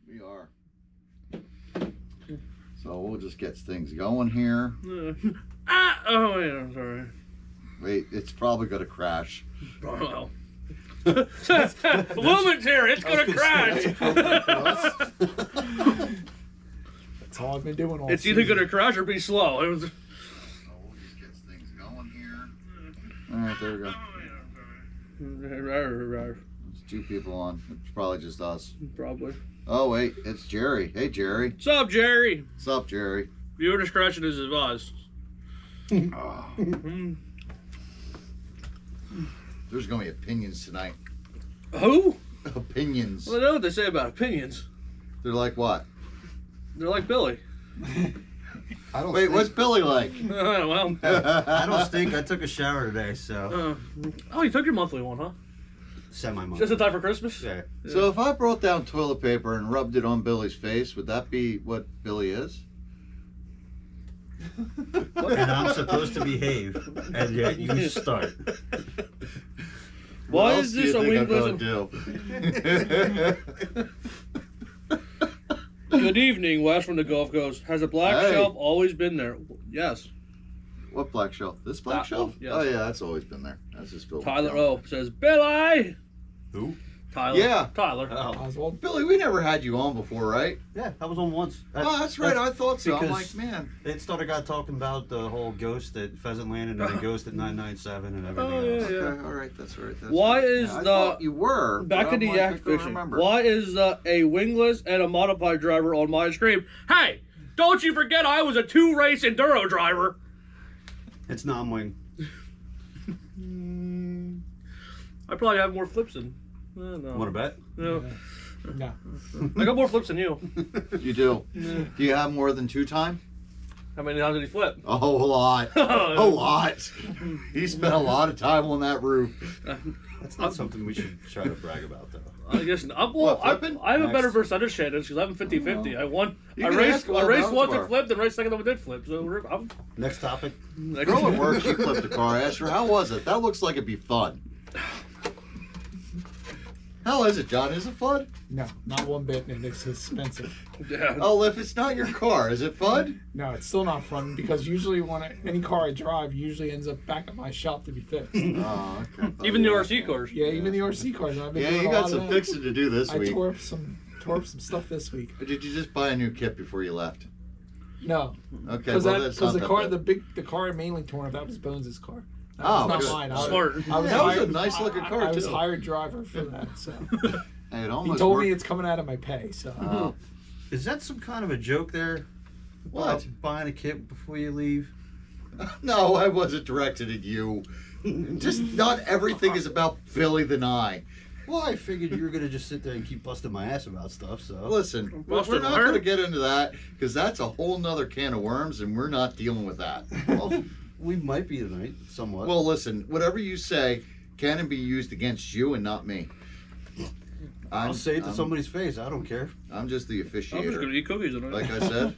We are. So we'll just get things going here. Oh, wait, I'm sorry. Wait, it's probably going to crash. Oh, well. Momentary, it's going to crash. That's all I've been doing all It's season. either going to crash or be slow. It was... So we'll just get things going here. All right, there we go. There's 2 people on. It's probably just us. Probably. Oh, wait, it's Jerry. Hey, Jerry. What's up, Jerry? What's up, Jerry? Viewer discretion is advised. Oh. There's going to be opinions tonight. Who? Opinions. Well, I know what they say about opinions. They're like what? They're like Billy. I don't Wait, stink. what's Billy like? Well. I don't stink. I took a shower today, so Oh, you took your monthly one, huh? semi-month. Just in time for Christmas? Yeah. So if I brought down toilet paper and rubbed it on Billy's face, would that be what Billy is? And I'm supposed to behave, and yet you start. Why What is else this do a you think wing I'm gonna do? Good evening, Wes from the Gulf Coast. Has a black Hey. shelf always been there? Yes. What black shelf? This black That shelf? one, yes. Oh yeah, that's always been there. That's just filled with Tyler junk. O says, Billy! Who? Tyler. Yeah. Tyler. Oh. Oswald. Billy, we never had you on before, right? Yeah, I was on once. Oh, that's right. I thought so. I'm because like, man. It started got talking about the whole ghost at Pheasant Land and then the ghost at 997 and everything Oh, yeah, else. yeah. Okay, all right, that's right. That's Why right. is I the- thought you were Back but to I'm the like, I yak couldn't fishing. remember. Why is a wingless and a modified driver on my screen? Hey, don't you forget I was a 2-race enduro driver. It's non-wing. I probably have more flips than. No. Want to bet? No. No. I got more flips than you. You do. Do you have more than 2 time? How many times did he flip? A whole lot. A lot. He spent a lot of time on that roof. That's not something we should try to brag about, though. I guess not. What, I flipping? have a better Next. percentage chance because I'm 50-50. I won. You I can raced. ask I about raced that once tomorrow. and flipped, and raced second time I did flip. So I'm Next topic. next. Girl at work, she flipped a car. I asked her, how was it? That looks like it'd be fun. How is it, John? Is it fun? No, not one bit, and it's expensive. Yeah. Oh, if it's not your car, is it fun? No, it's still not fun because usually any car I drive usually ends up back at my shop to be fixed. Oh, okay. Even the RC cars. Yeah, even the RC cars. I've been Yeah, doing you a got lot some of that. fixing to do this I week. tore up some stuff this week. Or did you just buy a new kit before you left? No, Okay, because well, that's not the that car, bad. the car I mainly torn up. That was Bones' car. That Oh, was good. not mine. Smart. I was That was a hired- nice looking car, I was too. hired driver for that. So Hey, it he almost told worked. me it's coming out of my pay. So Oh. Is that some kind of a joke there? What? About buying a kit before you leave? No, I wasn't directed at you. Just not everything is about Billy the Nye. Well, I figured you were going to just sit there and keep busting my ass about stuff, so. Listen, we're Busted not her? going to get into that because that's a whole nother can of worms, and we're not dealing with that. Well, we might be tonight, somewhat. Well, listen, whatever you say can be used against you and not me. I'll say it to somebody's face. I don't care. I'm just the I'm just gonna officiator. eat cookies tonight. Like I said,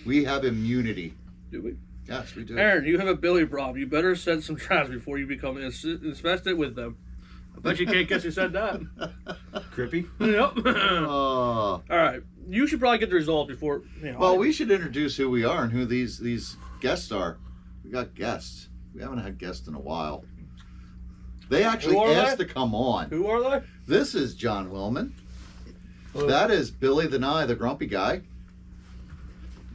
we have immunity. Do we? Yes, we do. Aaron, you have a Billy problem. You better send some traps before you become infested with them. I bet you can't guess who said that. Crippy? Yep. Oh. All right. You should probably get the result before. You know, Well, we should introduce who we are and who these guests are. We got guests. We haven't had guests in a while. They actually Who are asked they? to come on. Who are they? This is John Willman. Hello. That is Billy the Nye, the grumpy guy.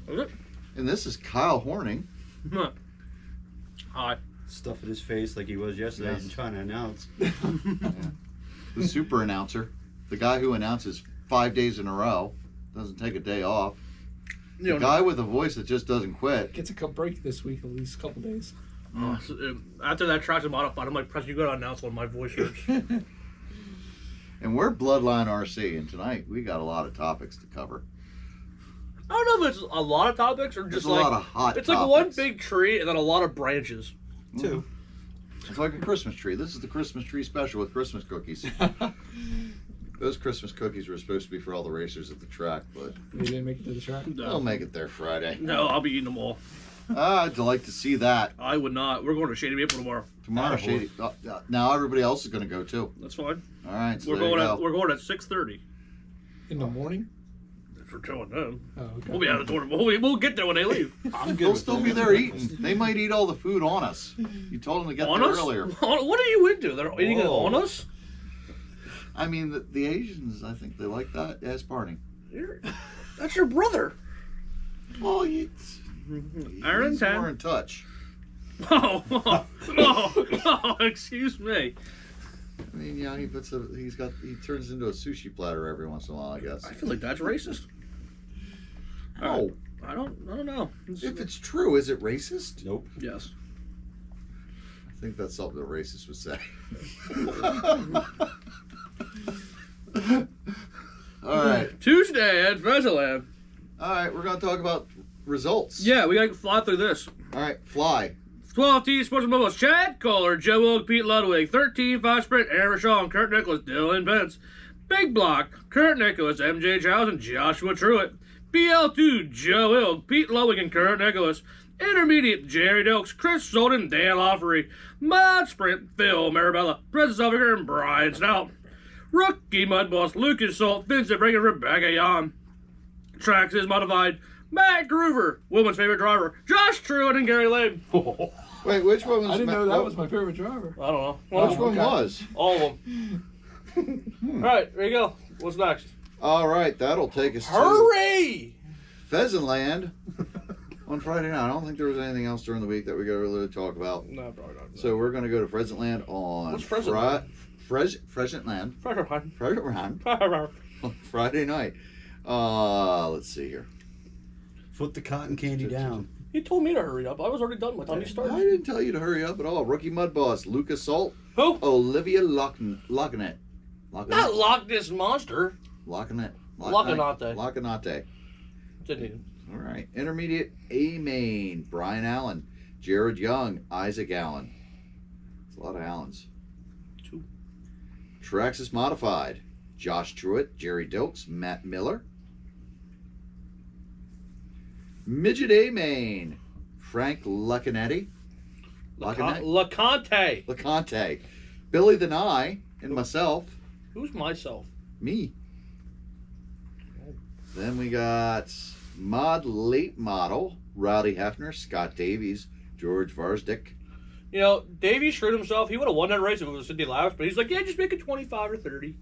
Is it? And this is Kyle Horning. Hi. Stuffing his face like he was yesterday Yes. and trying to announce. The super announcer. The guy who announces 5 days in a row. Doesn't take a day off. You The know, guy with a voice that just doesn't quit. gets a break this week, at least a couple days. after that track's modified, I'm like, Press, you gotta announce one of my voice hurts. And we're BloodlineRC, and tonight we got a lot of topics to cover. I don't know if it's a lot of topics or There's just a like lot of hot it's like one topics. big tree and then a lot of branches. Two. It's like a Christmas tree. This is the Christmas tree special with Christmas cookies. Those Christmas cookies were supposed to be for all the racers at the track, but They didn't make it to the track. they'll make it there Friday. No, I'll be eating them all. I'd like to see that. I would not. We're going to Shady Maple tomorrow. Tomorrow, Shady. Now everybody else is going to go too. That's fine. All right, so We're there you going go. at 6:30. In the morning? for killing them. Oh, okay. We'll be out of the tournament. We'll get there when they leave. I'm good. They'll with still that. be there eating. They might eat all the food on us. You told them to get On there us? earlier. What are you into? They're eating it Whoa. on us? I mean, the Asians, I think they like that as parting. That's your brother. Well, he's Arrington. more in touch. Oh, excuse me. I mean, yeah, he turns into a sushi platter every once in a while, I guess. I feel like that's racist. Oh, I don't know. if it's true, is it racist? Nope. Yes. I think that's something a racist would say. All right. Tuesday at Pheasantland. All right, we're going to talk about results. Yeah, we got to fly through this. All right, fly. 12T Sports Mobiles, Chad Kohler, Joe Wilk, Pete Ludwig, 13-5 Sprint, Aaron Rashawn, Kurt Nicholas, Dylan Pence. Big Block, Kurt Nicholas, MJ Childs, and Joshua Truitt. BL2, Joe Wilk, Pete Ludwig, and Kurt Nicholas. Intermediate, Jerry Dilks, Chris Solden, Dan Loffery. Mod Sprint, Phil Marabella, Preston Sullivan, and Brian Stout. Rookie Mud Boss, Lucas Salt, Vincent Brink, and Rebecca Yon. Tracks is modified, Matt Groover, women's favorite driver, Josh Truitt, and Gary Lane. Wait, which one was I didn't know that was my favorite driver. I don't know. Which one was? All of them. All right, there you go. What's next? All right, that'll take us Hurry! to Pheasantland on Friday night. I don't think there was anything else during the week that we got to really talk about. No, probably not. So we're going to go to Pheasantland on What's Pheasantland? Pheasantland. Pheasantland. On Friday night. Let's see here. Put the cotton candy down. He told me to hurry up. I was already done by the time he I started. didn't tell you to hurry up at all. Rookie Mud Boss, Lucas Salt, Who? Olivia Lockenett. Not Loch This Monster. Lockenett. Lockenate. Didn't even. All right. Intermediate A main, Brian Allen, Jared Young, Isaac Allen. It's a lot of Allens. 2. Traxxas Modified, Josh Truitt, Jerry Dilks, Matt Miller. Midget A main, Frank Lucanetti. LeConte. LeConte. Billy the Nye, and myself. Who's myself? Me. Then we got Mod Late Model, Rowdy Hefner, Scott Davies, George Varsdick. You know, Davey screwed himself. He would have won that race if it was Cindy Laps, but he's like, yeah, just make it 25 or 30.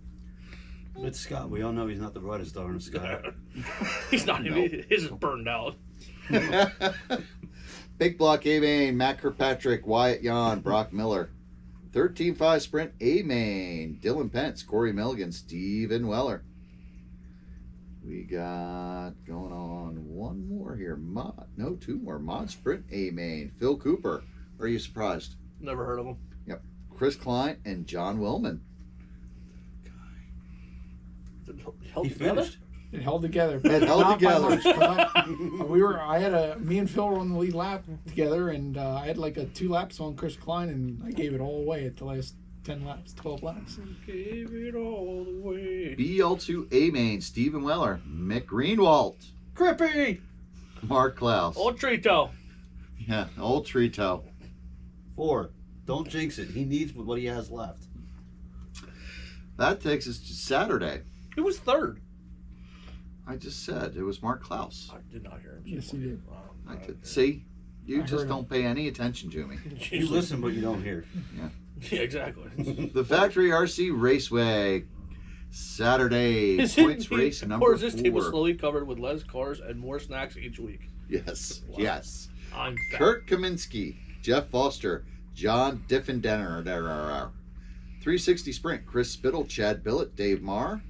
It's Scott. We all know he's not the brightest star in the sky. He's not even, his is burned out. Big Block A main, Matt Kirkpatrick, Wyatt Yon, Brock Miller. 13-5 Sprint A main, Dylan Pence, Corey Milligan, Steven Weller. We got going on one more here. Two more. Mod Sprint A main, Phil Cooper. Are you surprised? Never heard of him. Yep. Chris Klein and John Willman. Held He together? finished. It held together. It held not by together. much, but me and Phil were on the lead lap together, and I had like 2 laps on Chris Klein, and I gave it all away at the last 10 laps, 12 laps. Gave it all away. BL2 A main, Steven Weller, Mick Greenwald, Crippy! Mark Klaus. Old Trito. Yeah, old tree toe. 4. Don't jinx it. He needs what he has left. That takes us to Saturday. Who was third? I just said it was Mark Klaus. I did not hear him. Yes, you did. I could see. You I just heard don't pay any attention to me. You listen, but you don't hear. Yeah, exactly. The Factory RC Raceway, Saturday Is it points me, race number or is this table 4. slowly covered with less cars and more snacks each week? Yes, Wow. yes. I'm fat. Kurt Kaminsky, Jeff Foster, John Diffendenner, 360 Sprint, Chris Spittle, Chad Billett, Dave Marr.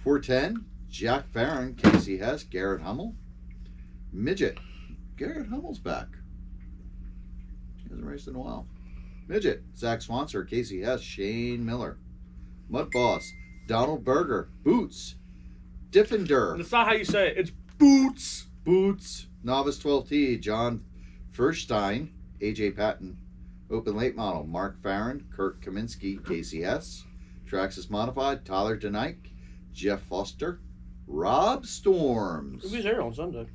410, Jack Farron, Casey Hess, Garrett Hummel. Midget, Garrett Hummel's back. He hasn't raced in a while. Midget, Zach Swanser, Casey Hess, Shane Miller. Mud Boss, Donald Berger, Boots, Diffender. That's not how you say it. It's Boots. Boots, Novice 12T, John Furstein, AJ Patton, Open Late Model, Mark Farron, Kurt Kaminsky, Casey Hess, Traxxas Modified, Tyler DeNike, Jeff Foster, Rob Storms. He was there on Sunday.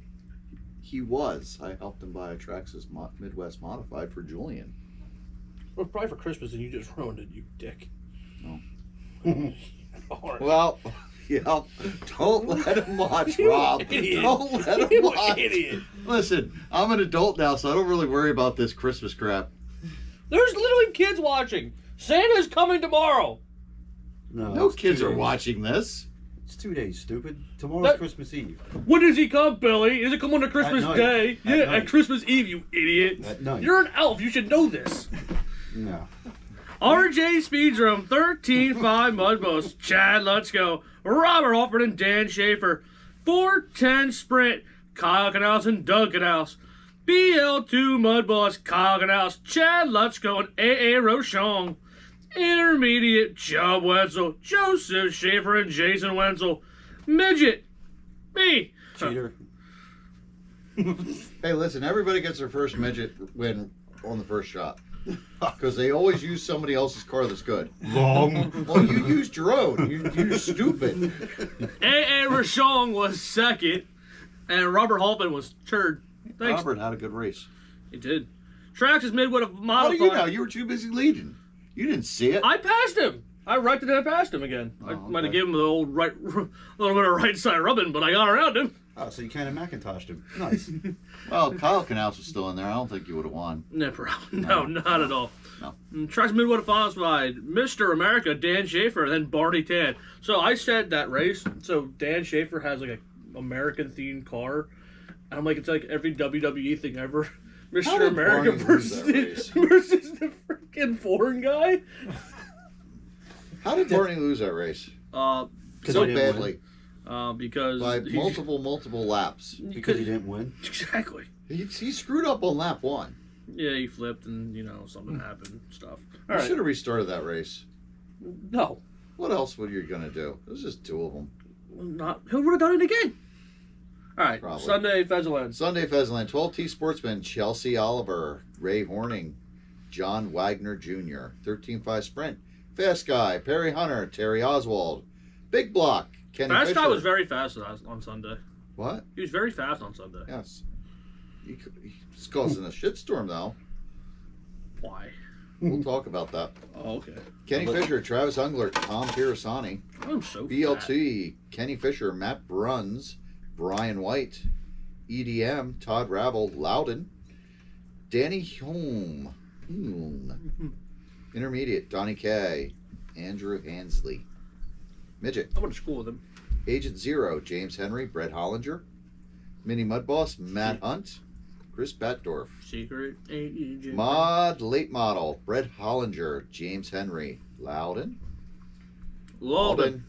He was. I helped him buy a Traxxas Midwest Modified for Julian. Well, probably for Christmas, and you just ruined it, you dick. No. All right. Well, Yep. Don't let him watch, Rob. Idiot. Don't let him You watch. idiot. Listen, I'm an adult now, so I don't really worry about this Christmas crap. There's literally kids watching. Santa's coming tomorrow. No it's kids 2 are days. watching this. It's 2 days, stupid. Tomorrow's That- Christmas Eve. When does he come, Billy? Does it come on Christmas night. Day? At Yeah, night. at Christmas Eve, you idiot. At night. You're an elf. You should know this. No. RJ Speedrum, 13-5 Mudboats. Chad, let's go. Robert Alford and Dan Schaefer. 4-10 Sprint. Kyle Canals and Doug Canals. BL2 Mudboss. Kyle Canals. Chad, let's go. And AA Rochon. Intermediate. Joe Wenzel. Joseph Schaefer and Jason Wenzel. Midget. Me. Cheater. Hey, listen, everybody gets their first midget win on the first shot. Because they always use somebody else's car that's good. Wrong. Well, you used your own. You're stupid. AA Rochon was second. And Robert Halpin was third. Thanks. Robert had a good race. He did. Trax is mid with a How modified. do you know? You were too busy leading. You didn't see it. I passed him. I righted and I passed him again. I Oh, might have okay. given him the old right, a little bit of right side rubbing, but I got around him. Oh, so you kind of Macintoshed him. Nice. Well, Kyle Canals was still in there. I don't think you would have won. Never. No, not at all. No. Trax mid with a phosphide. Mr. America, Dan Schaefer, and then Barney Tan. So I said that race. So Dan Schaefer has like a American themed car. And I'm like, it's like every WWE thing ever. How Mr. did America Barney lose that race? versus the freaking foreign guy. How did Barney lose that race? Uh, So he didn't badly. because By he- multiple laps. Because he didn't win. Exactly. He screwed up on lap 1. Yeah, he flipped and, something happened, stuff. You All right. should have restarted that race. No. What else were you going to do? It was just 2 of them. He would have done it again. All right. Probably. Sunday, Pheasantlands. Sunday Pheasantland, 12T Sportsman, Chelsea Oliver, Ray Horning, John Wagner Jr., 13.5 Sprint, Fast Guy, Perry Hunter, Terry Oswald, Big Block, Kenny Fast Fisher. guy was very fast on Sunday. What? He was very fast on Sunday. Yes. He's causing a shitstorm, though. Why? We'll talk about that. Oh, okay. Kenny Fisher, Travis Ungler, Tom Pirasani, I'm so fat. BLT, Kenny Fisher, Matt Bruns, Brian White, EDM, Todd Ravel, Loudon, Danny Hume, Intermediate, Donnie K, Andrew Hansley, Midget, I went to school with him. Agent Zero, James Henry, Brett Hollinger, Mini Mud Boss, Matt Hunt, Chris Batdorf, Secret agent. Mod Late Model, Brett Hollinger, James Henry, Loudon, Loudon.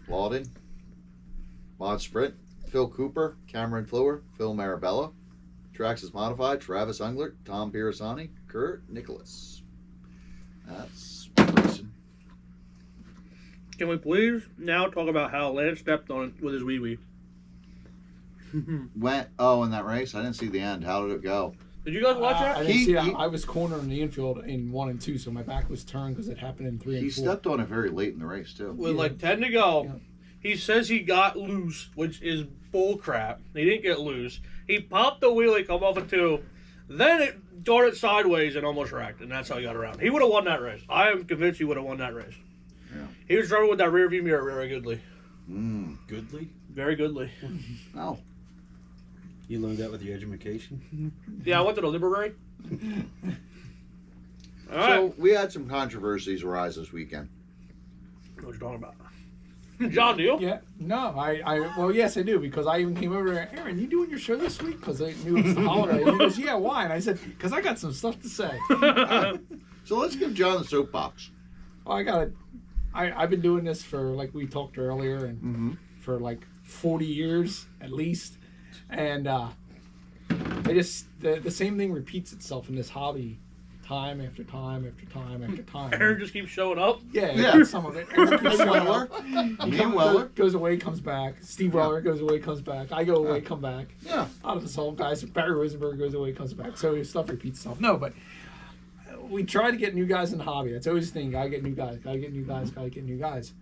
Mod Sprint, Phil Cooper, Cameron Flower, Phil Marabella, Traxxas Modified, Travis Ungler, Tom Pirasani, Kurt Nicholas. That's racing. Can we please now talk about how Lance stepped on it with his wee-wee? In that race? I didn't see the end. How did it go? Did you guys watch I that? didn't He- see that. he- I was cornering the infield in 1 and 2, so my back was turned because it happened in 3 He and 4. stepped on it very late in the race, too. With like 10 to go, Yeah. he says he got loose, which is bull crap. He didn't get loose. He popped the wheelie, come off a 2, then it darted sideways and almost wrecked, and that's how he got around. He would have won that race. I am convinced he would have won that race. Yeah. He was driving with that rear view mirror very goodly. Goodly. Very goodly. No. You learned that with your education. Yeah, I went to the Library. All right. So we had some controversies arise this weekend. What you talking about? John, do you? Yeah, no, well, yes, I do, because I even came over there, Aaron, you doing your show this week? Because I knew it was the holiday. And he goes, yeah, why? And I said, because I got some stuff to say. So let's give John the soapbox. Well, I've been doing this for, like we talked earlier, and for like 40 years at least. And the same thing repeats itself in this hobby time after time after time after time. Aaron just keeps showing up. Yeah, some of it. Aaron keeps Hey, showing Weller. up. Me and Weller. Goes away, comes back. Steve Weller goes away, comes back. I go away, come back. Yeah. Out of the song guys. Barry Rosenberg goes away, comes back. So his stuff repeats itself. No, but we try to get new guys in the hobby. That's always the thing. Gotta get new guys. Gotta get new guys. Gotta get new guys.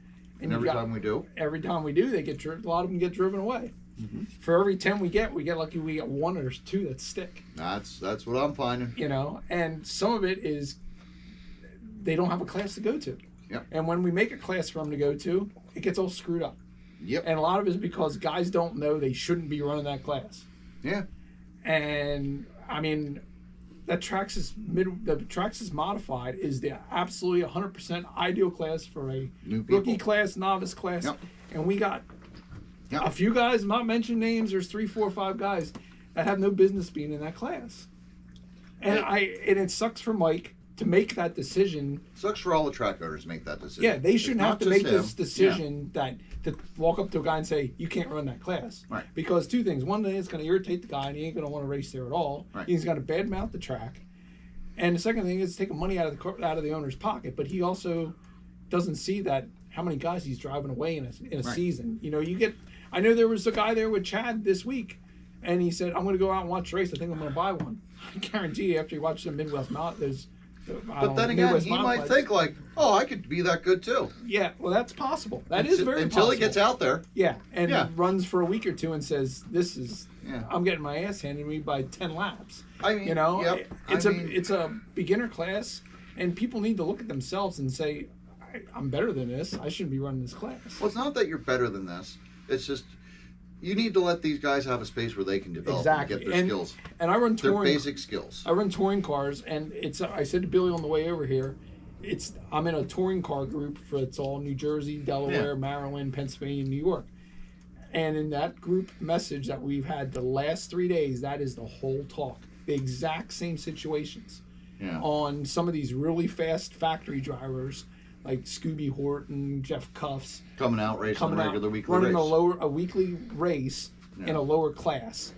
And every time we do. Every time we do, they get a lot of them get driven away. For every 10 we get lucky we get 1 or 2 that stick. That's what I'm finding. You know, and some of it is they don't have a class to go to. Yep. And when we make a class for them to go to, it gets all screwed up. Yep. And a lot of it is because guys don't know they shouldn't be running that class. Yeah. And I mean, that Traxxas modified is the absolutely 100% ideal class for a New people. rookie class, novice class. Yep. And we got Yep. a few guys, not mention names, there's 3, 4, 5 guys that have no business being in that class. And it sucks for Mike to make that decision. Sucks for all the track owners to make that decision. Yeah, they shouldn't have to make this him. decision that to walk up to a guy and say, you can't run that class. Right. Because two things. One thing, it's going to irritate the guy and he ain't going to want to race there at all. Right. He's got to badmouth the track. And the second thing is taking money out of the owner's pocket. But he also doesn't see that how many guys he's driving away in a Right. season. You know, I know there was a guy there with Chad this week, and he said, I'm going to go out and watch the race. I think I'm going to buy one. I guarantee you, after you watch the Midwest Mount, But then again, he might think like, oh, I could be that good too. Yeah, well, that's possible. That is very until possible. he gets out there. Yeah, and Yeah. runs for a week or two and says, "This is, Yeah. I'm getting my ass handed to me by 10 laps." I mean, You know, yep. it's a beginner class, and people need to look at themselves and say, I'm better than this. I shouldn't be running this class. Well, it's not that you're better than this. It's just you need to let these guys have a space where they can develop Exactly. and get their skills. And I run Their touring. basic skills. I run touring cars, and I said to Billy on the way over here, I'm in a touring car group it's all New Jersey, Delaware, Yeah. Maryland, Pennsylvania, New York. And in that group message that we've had the last 3 days, that is the whole talk. The exact same situations Yeah. on some of these really fast factory drivers like Scooby Horton, Jeff Cuffs, Coming out racing coming a out, regular weekly running race. a weekly race in Yeah. a lower class.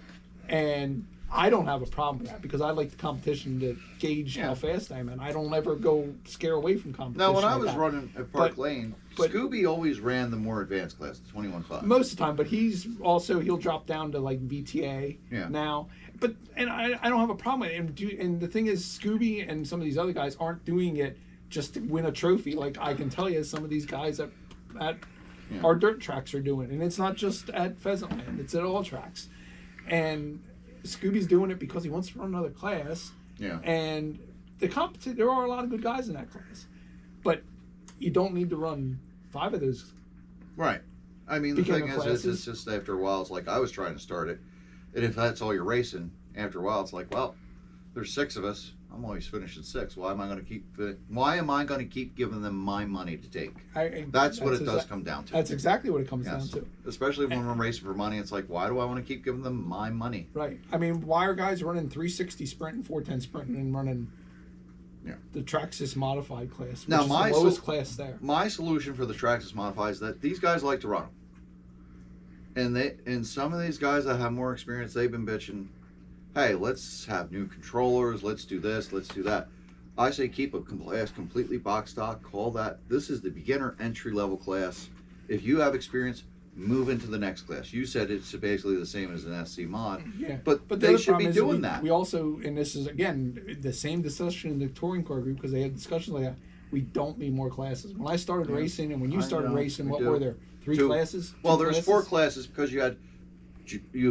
And I don't have a problem with that because I like the competition to gauge Yeah. how fast I am, and I don't ever go scare away from competition. Now, when I like was that. running at Park But- Lane, but- Scooby always ran the more advanced class, the 21.5. most of the time, but he'll drop down to like VTA Yeah. now. But I don't have a problem with it. And the thing is, Scooby and some of these other guys aren't doing it just to win a trophy. Like I can tell you, some of these guys at Yeah. our dirt tracks are doing, and it's not just at Pheasantland; it's at all tracks. And Scooby's doing it because he wants to run another class. Yeah. And there are a lot of good guys in that class, but you don't need to run 5 of those. Right. I mean, the Beginner thing is, classes. it's just after a while, it's like I was trying to start it. And if that's all you're racing, after a while, it's like, well, there's 6 of us. I'm always finishing 6. Why am I going to keep giving them my money to take? That's what it does come down to. That's exactly what it comes Yes. down to. Especially when we're racing for money, it's like, why do I want to keep giving them my money? Right. I mean, why are guys running 360 sprint and 410 sprint and running the Traxxas modified class, which Now, is my the lowest class there? My solution for the Traxxas Modify is that these guys like to run them. And some of these guys that have more experience, they've been bitching, hey, let's have new controllers, let's do this, let's do that. I say keep a class completely box stock, call that, this is the beginner entry level class. If you have experience, move into the next class. You said it's basically the same as an SC mod, Yeah. but the they other should problem be is doing we, that. We also, and this is again the same discussion in the touring car group because they had discussions like that. We don't need more classes. When I started racing, and when you I started know, racing, we what do. were there? 3 Two. classes? Well, 2 there's classes? 4 classes because you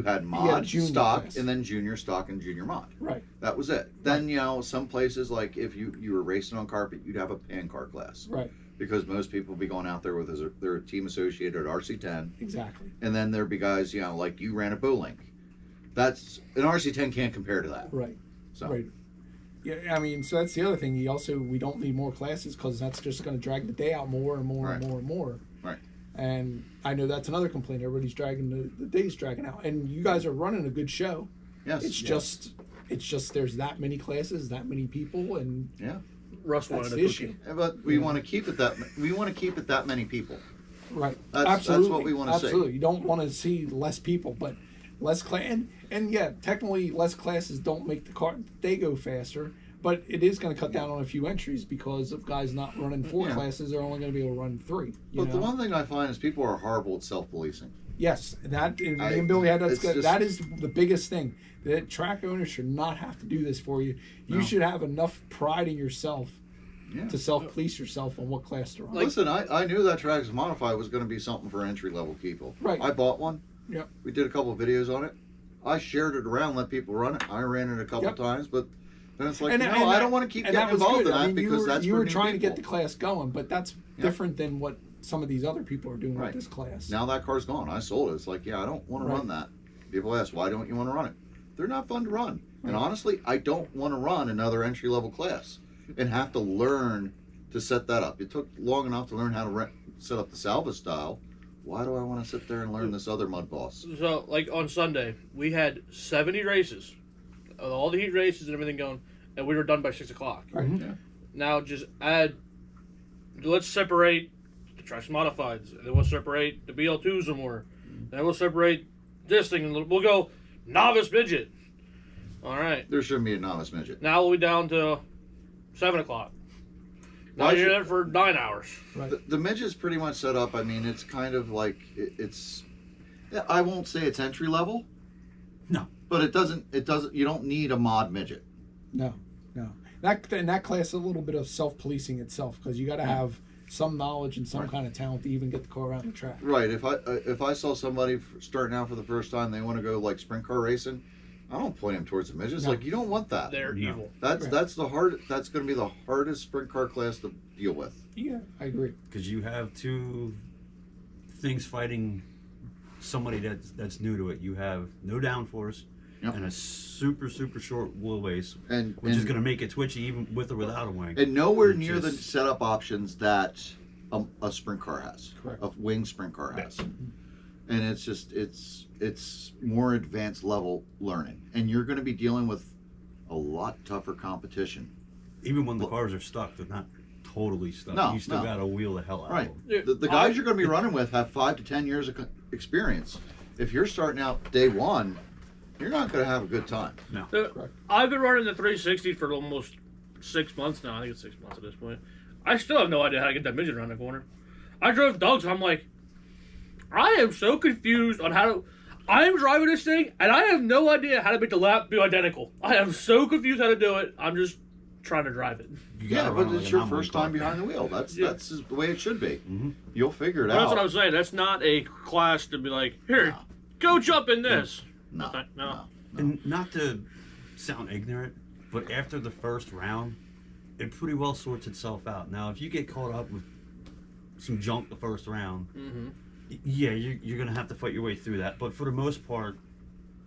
had mod, junior stock, class. and then junior stock and junior mod. Right. That was it. Then, some places, like if you were racing on carpet, you'd have a pan car class. Right. Because most people would be going out there with their team associated RC10. Exactly. And then there'd be guys, like you ran a Bowlink. That's an RC10 can't compare to that. Right. So. Right. Yeah, I mean, so that's the other thing. We don't need more classes because that's just going to drag the day out more and more and more and more. Right. And I know that's another complaint. Everybody's dragging the day's dragging out, and you guys are running a good show. Yes. It's just there's that many classes, that many people, and Yeah. Russ that's wanted the a issue. cookie. But we want to keep it that many people. Right. That's Absolutely. what we wanna see. Absolutely. You don't want to see less people, but less class. And yeah, technically, less classes don't make they go faster. But it is going to cut down on a few entries because of guys not running 4 Yeah. classes. They're only going to be able to run 3. But the one thing I find is people are horrible at self-policing. Yes, and me and Billy had it's just- that is the biggest thing. That track owners should not have to do this for you. You No. should have enough pride in yourself Yeah. to self-police yourself on what class to run. Listen, I knew that Traxxas Modify was going to be something for entry-level people. Right. I bought one. Yep. We did a couple of videos on it. I shared it around, let people run it. I ran it a couple Yep. times, but then it's like, And I don't want to keep getting involved in that because that's you for were new trying to people. get the class going, but that's Yeah. different than what some of these other people are doing Right. with this class. Now that car's gone. I sold it. It's like, yeah, I don't want to run that. People ask, why don't you want to run it? They're not fun to run. And honestly, I don't want to run another entry-level class and have to learn to set that up. It took long enough to learn how to set up the salvage style. Why do I want to sit there and learn this other mud boss? So, like on Sunday, we had 70 races, all the heat races and everything going, and we were done by 6 o'clock. Right. Yeah. Now just let's separate the traction modifieds, and then we'll separate the BL2s some more. Then we'll separate this thing, and we'll go novice midget. All right. There shouldn't be a novice midget. Now we'll be down to 7 o'clock. Now Why you're should- there for 9 hours. Right. The midget's pretty much set up. I mean, it's kind of like yeah, I won't say it's entry level. No. But it doesn't. You don't need a mod midget. No. That class is a little bit of self-policing itself, because you got to have some knowledge and some kind of talent to even get the car around the track. Right. If I saw somebody starting out for the first time, they want to go like sprint car racing, I don't point them towards the midgets. No. Like, you don't want that. They're evil. That's Right. That's going to be the hardest sprint car class to deal with. Yeah, I agree. Because you have two things fighting somebody that's new to it. You have no downforce Yep. and a super short wheelbase, which And is going to make it twitchy even with or without a wing. and nowhere Which near the is- setup options that a sprint car has. Correct. A wing sprint car has. And it's just it's more advanced level learning, and you're going to be dealing with a lot tougher competition. Even when the cars are stuck, they're not totally stuck. No, You still no. got to wheel the hell out Right. of them. The guys you're going to be running with have 5 to 10 years of experience. If you're starting out day one, you're not going to have a good time. No. Correct. I've been running the 360 for almost 6 months now. I think it's 6 months at this point. I still have no idea how to get that midget around the corner. I drove Doug's and I'm like, I am so confused on how to... I am driving this thing and I have no idea how to make the lap be identical. I am so confused how to do it. I'm just trying to drive it. You Yeah, gotta but run it's like your an first car. time behind the wheel. That's the way it should be. Mhm. You'll figure it That's out. what I was saying. That's not a class to be like, here, No. go jump in this. No, Okay, no. And not to sound ignorant, but after the first round, it pretty well sorts itself out. Now, if you get caught up with some junk the first round, yeah, you're going to have to fight your way through that. But for the most part,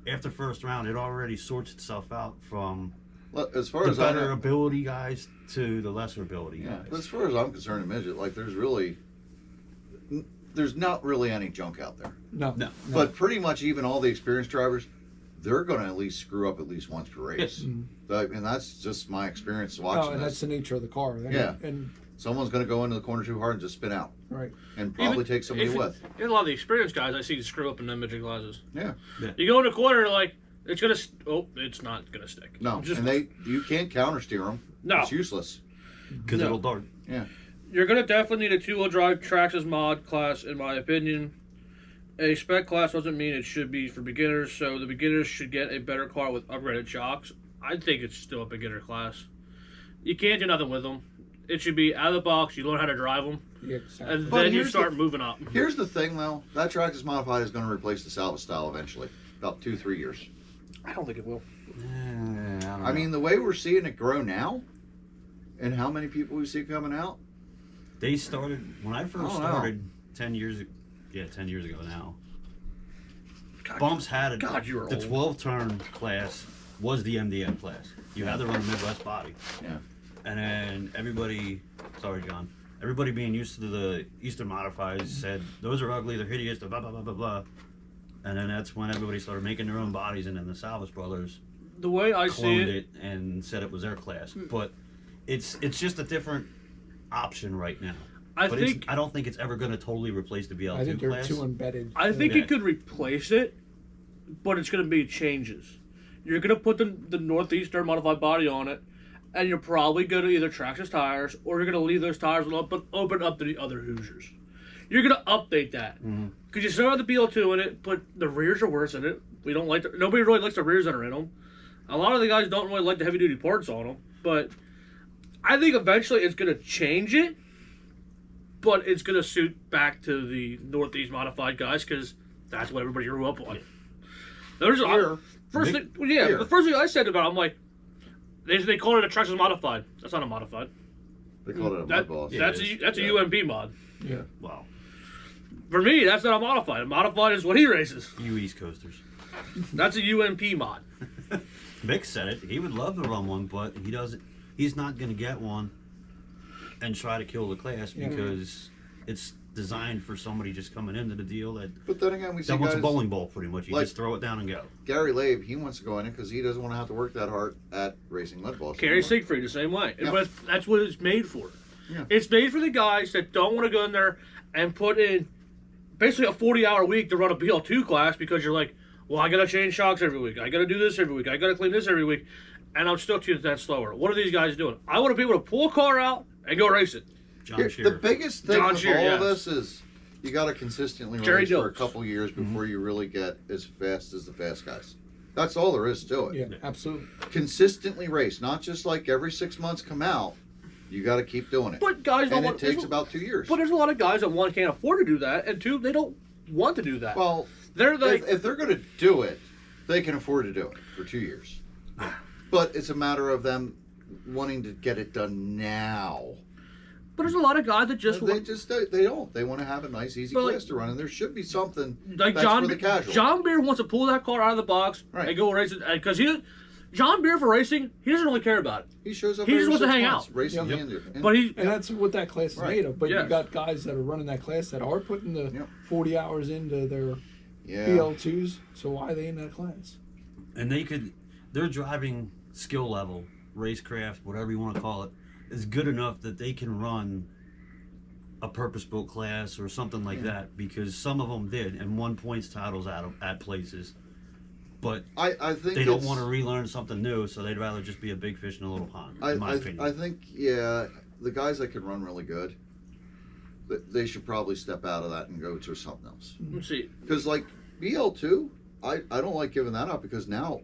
after first round, it already sorts itself out from Well, as far the as I better know, ability guys to the lesser ability yeah, guys. but as far as I'm concerned, a midget, like there's not really any junk out there. No. But pretty much even all the experienced drivers, they're going to at least screw up at least once per race. And that's just my experience watching and that's this. the nature of the car. Yeah. And Someone's going to go into the corner too hard and just spin out right. and probably Even take somebody if- with. Even a lot of the experienced guys I see screw up in them midget classes. Yeah. You go in the corner like, it's going to... Oh, it's not going to stick. No. Just, And you can't counter steer them. No. It's useless. Because No. it'll dart. Yeah. You're going to definitely need a two-wheel drive Traxxas mod class, in my opinion. A spec class doesn't mean it should be for beginners, so the beginners should get a better car with upgraded shocks. I think it's still a beginner class. You can't do nothing with them. It should be out of the box, you learn how to drive them, Yeah, exactly. and But then you here's start the- moving up. Here's the thing, though. That Traxxas Modified is going to replace the salvage style eventually. About 2-3 years. I don't think it will. I mean, the way we're seeing it grow now, and how many people we see coming out. They started, when I first Oh, wow. started 10 years ago now, God, Bumps had it. God, you were the old. 12-turn class was the MDM class. You had to run a Midwest body. Yeah. And then everybody, sorry, John, everybody being used to the Eastern modifies said, those are ugly, they're hideous, blah, blah, blah, blah, blah. And then that's when everybody started making their own bodies, and then the Salvage Brothers The way I see cloned it, it and said it was their class. But it's just a different option right now. I But think I don't think it's ever going to totally replace the BL2 I think they're class. too embedded. I think Yeah. it could replace it, but it's going to be changes. You're going to put the Northeastern modified body on it, and you're probably going to either Traxxas tires, or you're going to leave those tires open up to the other Hoosiers. You're going to update that. Because you still have the BL2 in it, but the rears are worse in it. Nobody really likes the rears that are in them. A lot of the guys don't really like the heavy-duty parts on them, but I think eventually it's going to change it, but it's going to suit back to the Northeast modified guys, because that's what everybody grew up on. There's Here. the first thing I said about it, I'm like, they call it a Traxxas modified. That's not a modified. They call it a mud That, boss. Yeah, that's it is. a UMP mod. Yeah. Wow. For me, that's not a modified. A modified is what he races. You East Coasters. That's a UMP mod. Mick said it. He would love to run one, but he doesn't. He's not going to get one and try to kill the class because it's designed for somebody just coming into the deal that But then again, we see wants guys a bowling ball pretty much. You like- just throw it down and go. Gary Labe, he wants to go in it because he doesn't want to have to work that hard at racing lead balls. Carrie anymore. Siegfried the same way. Yeah. But that's what it's made for. Yeah. It's made for the guys that don't want to go in there and put in basically a 40-hour week to run a BL2 class because you're like, well, I got to change shocks every week. I got to do this every week. I got to clean this every week. And I'm still 2 times slower. What are these guys doing? I want to be able to pull a car out and go race it. John Here, Shearer. the biggest thing John with Shearer, all yes. this is you got to consistently Jerry race for a Dilts. couple years before you really get as fast as the fast guys. That's all there is to it. Yeah, absolutely. Consistently race, not just like every 6 months come out. You got to keep doing it. But guys don't and it want takes about 2 years. But there's a lot of guys that, one, can't afford to do that, and two, they don't want to do that. Well, they're like, if they're going to do it, they can afford to do it for 2 years. But it's a matter of them wanting to get it done now. but there's a lot of guys that just they want, just they don't. They want to have a nice, easy But, like- class to run, and there should be something like that's John for the casual. John Beer wants to pull that car out of the box Right. and go race it because John Beer for racing, he doesn't really care about it. He shows up. He just every wants to 6 hang months, out. racing Yep. the Indian. But he, And that's what that class is Right. made of. But Yes. you got guys that are running that class that are putting the Yep. 40 hours into their yeah, BL2s. So why are they in that class? And their driving skill level, racecraft, whatever you want to call it, is good enough that they can run a purpose-built class or something like that because some of them did and won points titles at places. But I think they don't it's- want to relearn something new, so they'd rather just be a big fish in a little pond, in my opinion. I think the guys that can run really good, they should probably step out of that and go to something else. let's see. Because like BL2, I don't like giving that up because now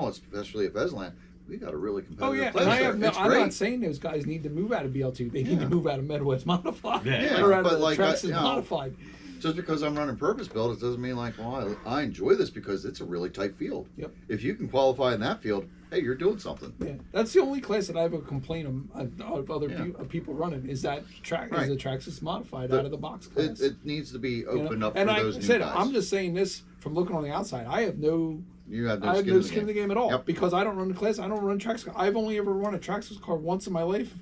especially at Vesland, we got a really competitive Oh yeah, class and I there. have no, It's I'm great. not saying those guys need to move out of BL2. They need Yeah. to move out of Midwest Modified. Yeah. or out but of the like, Traxxas you know, Modified. Just because I'm running purpose build, it doesn't mean like, well, I enjoy this because it's a really tight field. Yep. If you can qualify in that field, hey, you're doing something. Yeah, that's the only class that I have a complaint of other Yeah. people running is that Right. is the Traxxas Modified But out of the box class. It needs to be You know? opened up and for I those new said, guys. I'm just saying this from looking on the outside. I have no You have no I have skin, no in, the skin in the game. game at all Yep. because I don't run the class. I don't run Traxxas. I've only ever run a Traxxas car once in my life,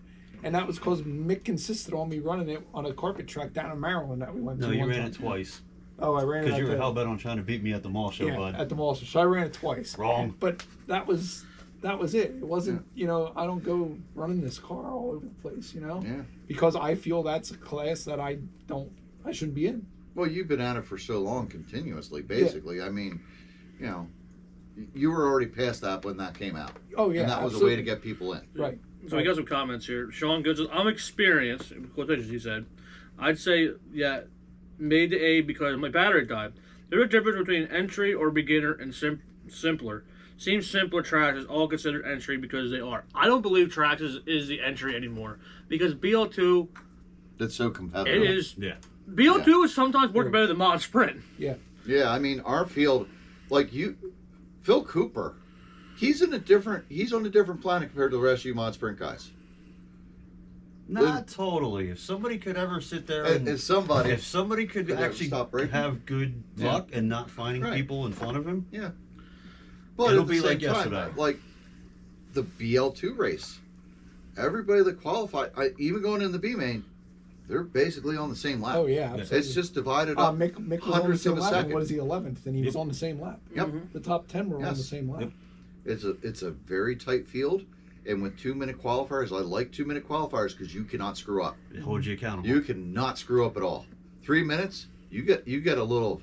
and that was because Mick insisted on me running it on a carpet track down in Maryland that we went No, to. you one ran time. it twice. Oh, I ran it Because at you were the- hell-bent on trying to beat me at the mall show, yeah, bud. at the mall. So I ran it twice. Wrong. But that was it. It wasn't. You know, I don't go running this car all over the place. You know, Yeah. because I feel that's a class that I shouldn't be in. Well, you've been at it for so long, continuously, basically. I mean, you know, you were already past that when that came out. Oh yeah, and that was a way absolutely. to get people in. Right. So we got some comments here. Sean Goods says, I'm experienced, in quotations he said. I'd say, yeah, made to A because my battery died. There's a difference between entry or beginner and simpler. Seems simpler tracks is all considered entry because they are. I don't believe tracks is the entry anymore because BL2, It's so competitive. it is. Yeah. BL2 is sometimes working better than Mod Sprint. Yeah. Yeah, I mean, our field, like Phil Cooper, he's on a different planet compared to the rest of you Mod Sprint guys. Not totally. If somebody could ever sit there and If somebody, if somebody could Could ever actually stop breaking? have good Yeah. luck and not finding Right. people in front of him, yeah. But It'll at the be same like time, yesterday. like the BL2 race, everybody that qualified, even going in the B main, they're basically on the same lap. Oh yeah. Absolutely. It's just divided up. Mick was on the hundredths same of a lap. and second. What is he 11th? And he was Yep. on the same lap. Yep. The top 10 were on Yes. the same lap. Yep. It's a very tight field, and with 2-minute qualifiers, I like 2-minute qualifiers because you cannot screw up. it holds you accountable. You cannot screw up at all. 3 minutes, you get a little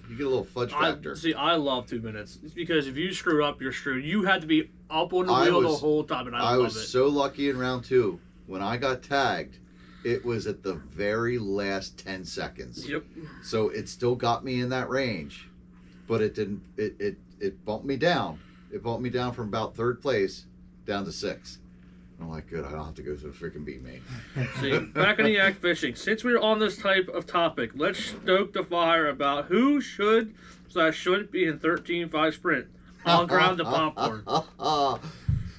fudge factor. I love 2 minutes. It's because if you screw up, you're screwed. You had to be up on the I wheel the was- whole time, and I I love was it. so lucky in round 2 when I got tagged. It was at the very last 10 seconds. Yep. So it still got me in that range, but it didn't. It bumped me down. It bumped me down from about 3rd place down to 6th. I'm like, good. I don't have to go to the freaking B main. See, back in the yak fishing. Since we're on this type of topic, let's stoke the fire about who should/shouldn't be in 13.5 sprint. I'll grab the popcorn.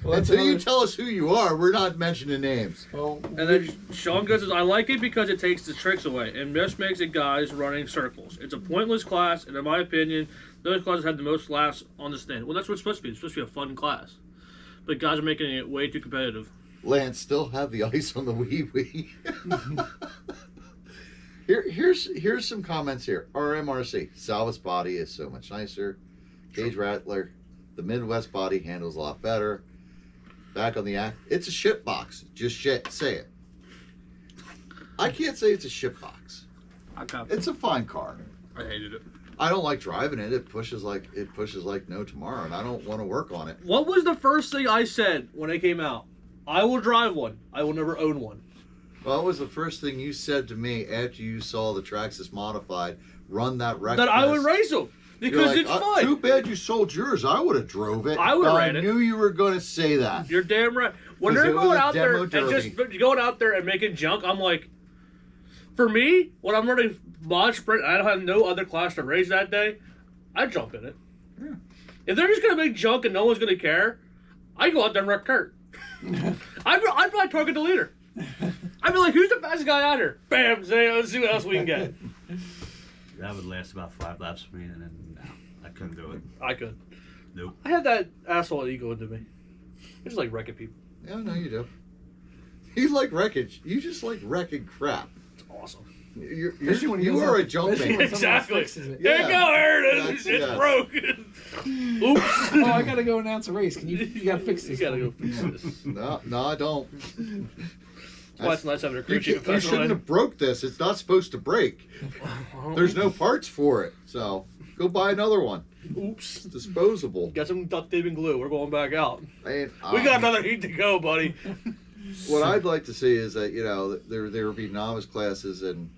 Well, that's Until you another- tell us who you are, we're not mentioning names. Well, And then Sean goes, I like it because it takes the tricks away and just makes it guys running circles. It's a pointless class, and in my opinion, those classes have the most laughs on the stand. Well, that's what it's supposed to be. It's supposed to be a fun class. But guys are making it way too competitive. Lance, still have the ice on the wee wee. Here's some comments here. RMRC, Salvus body is so much nicer. Cage Rattler, the Midwest body handles a lot better. Back on the act, it's a shit box. Just shit, say it. I can't say it's a shit box. It's a fine car. I hated it. I don't like driving it. It pushes like no tomorrow, and I don't want to work on it. What was the first thing I said when it came out? I will drive one. I will never own one. Well, what was the first thing you said to me after you saw the Traxxas modified run that wreck? That I would race them because like, it's fun. Too bad you sold yours. I would have drove it. I would've ran I it. knew you were going to say that. You're damn right. When 'Cause they're it was going a out there demo and derby. just going out there and making junk, I'm like, for me, when I'm running mod sprint, and I don't have no other class to race that day, I jump in it. Yeah. If they're just gonna make junk and no one's gonna care, I go out there and wreck Kurt. I'd probably target the leader. I'd be like, who's the fastest guy out here? Bam, say, let's see what else we can get. That would last about 5 laps for me, and then no, I couldn't do it. I could. Nope. I had that asshole ego into me. I just like wrecking people. Yeah, no, you do. You like wreckage. You just like wrecking crap. It's awesome. Especially when he You goes are out- a junk especially man. when someone Exactly. fixes it. There you go, Aaron. That's- It's yeah. broken. Oops. Oh, I gotta go announce a race. You gotta fix this. You gotta go fix this. No, I don't. That's why it's nice having a crew You, chief you shouldn't have broke this. It's not supposed to break. There's no parts for it. So go buy another one. Oops. It's disposable. Got some duct tape and glue. We're going back out. And, We got another heat to go, buddy. What I'd like to see is that there will be novice classes, and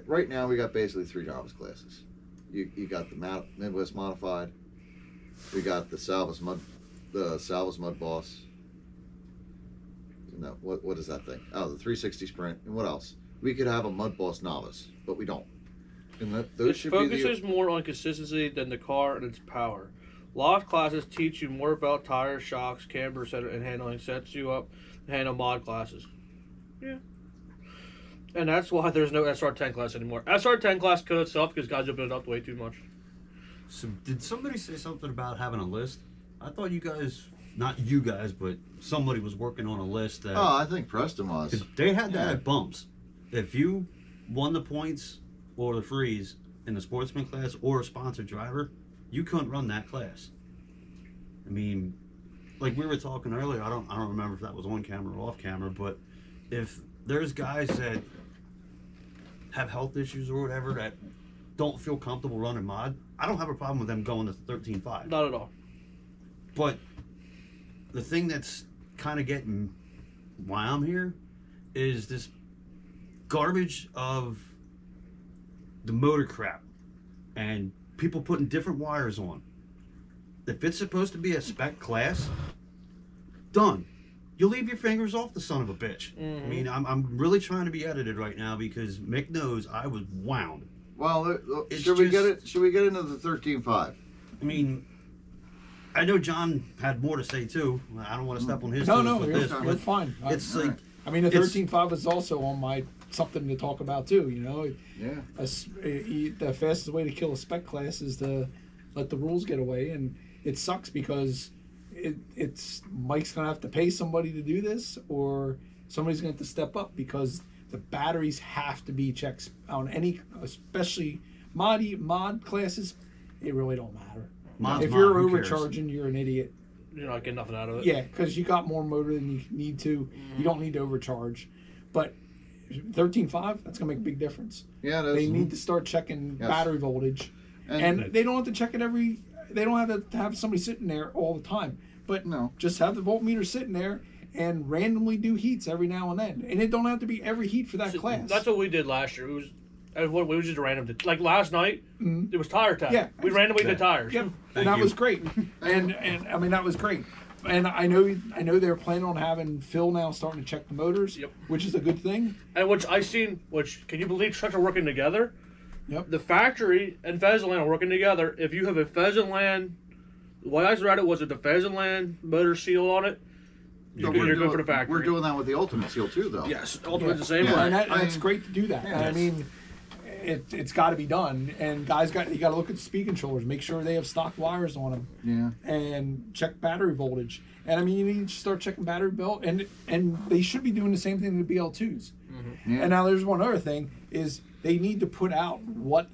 right now we got basically 3 novice classes. You got the Midwest Modified, we got the Salvus Mud Boss. No, what is that thing? Oh, the 360 Sprint, and what else? We could have a Mud Boss novice, but we don't. And those It should focuses more on consistency than the car and its power. A lot of classes teach you more about tires, shocks, camber, center, and handling, sets you up to handle mod classes. Yeah. And that's why there's no SR10 class anymore. SR10 class killed itself because guys opened it up way too much. So did somebody say something about having a list? I thought you guys, not you guys, but somebody was working on a list that. Oh, I think Preston was. 'cause they had that Yeah. at bumps. If you won the points or the freeze in the sportsman class or a sponsored driver, you couldn't run that class. I mean, like we were talking earlier, I don't remember if that was on camera or off camera, but if there's guys that have health issues or whatever that don't feel comfortable running mod, I don't have a problem with them going to 13.5. Not at all. But the thing that's kind of getting why I'm here is this garbage of the motor crap and people putting different wires on. If it's supposed to be a spec class, done. You leave your fingers off the son of a bitch. I mean, I'm really trying to be edited right now because Mick knows I was wound. Well, It's should we just- get it? Should we get into the 13.5? I mean, I know John had more to say too. I don't want to step on his No, toes no, with you're, this, you're but fine. it's All like right. I mean, the it's- 13.5 is also on my something to talk about too. You know, Yeah. the fastest way to kill a spec class is to let the rules get away, and it sucks because it's Mike's gonna have to pay somebody to do this, or somebody's gonna have to step up because the batteries have to be checked on any, especially mod classes. It really don't matter. Mod's If mod, you're who cares? overcharging, you're an idiot. You're not getting nothing out of it. Yeah, because you got more motor than you need to. You don't need to overcharge. But 13.5, that's going to make a big difference. Yeah, They need to start checking Yes. battery voltage. And they don't have to check it they don't have to have somebody sitting there all the time. But No. just have the voltmeter sitting there and randomly do heats every now and then. And it don't have to be every heat for that class. That's what we did last year. It was just random. Like last night, Mhm. it was tire time. Yeah. We randomly did tires. Yep, Thank and that you. was great. And I mean that was great. And I know they're planning on having Phil now starting to check the motors, Yep. which is a good thing. And which can you believe trucks are working together? Yep. The factory and Pheasantland are working together. If you have a Pheasantland, the way I read it was that the Pheasantland motor seal on it You're But good for the factory. We're doing that with the Ultimate Seal too, though. Yes, Ultimate's the same Yeah. way. And I that's mean- great to do that. Yeah, I mean, it's got to be done. And guys, you got to look at the speed controllers, make sure they have stock wires on them, Yeah. and check battery voltage. And I mean, you need to start checking battery belt, and they should be doing the same thing to the BL2s. Yeah. And now there's one other thing is they need to put out what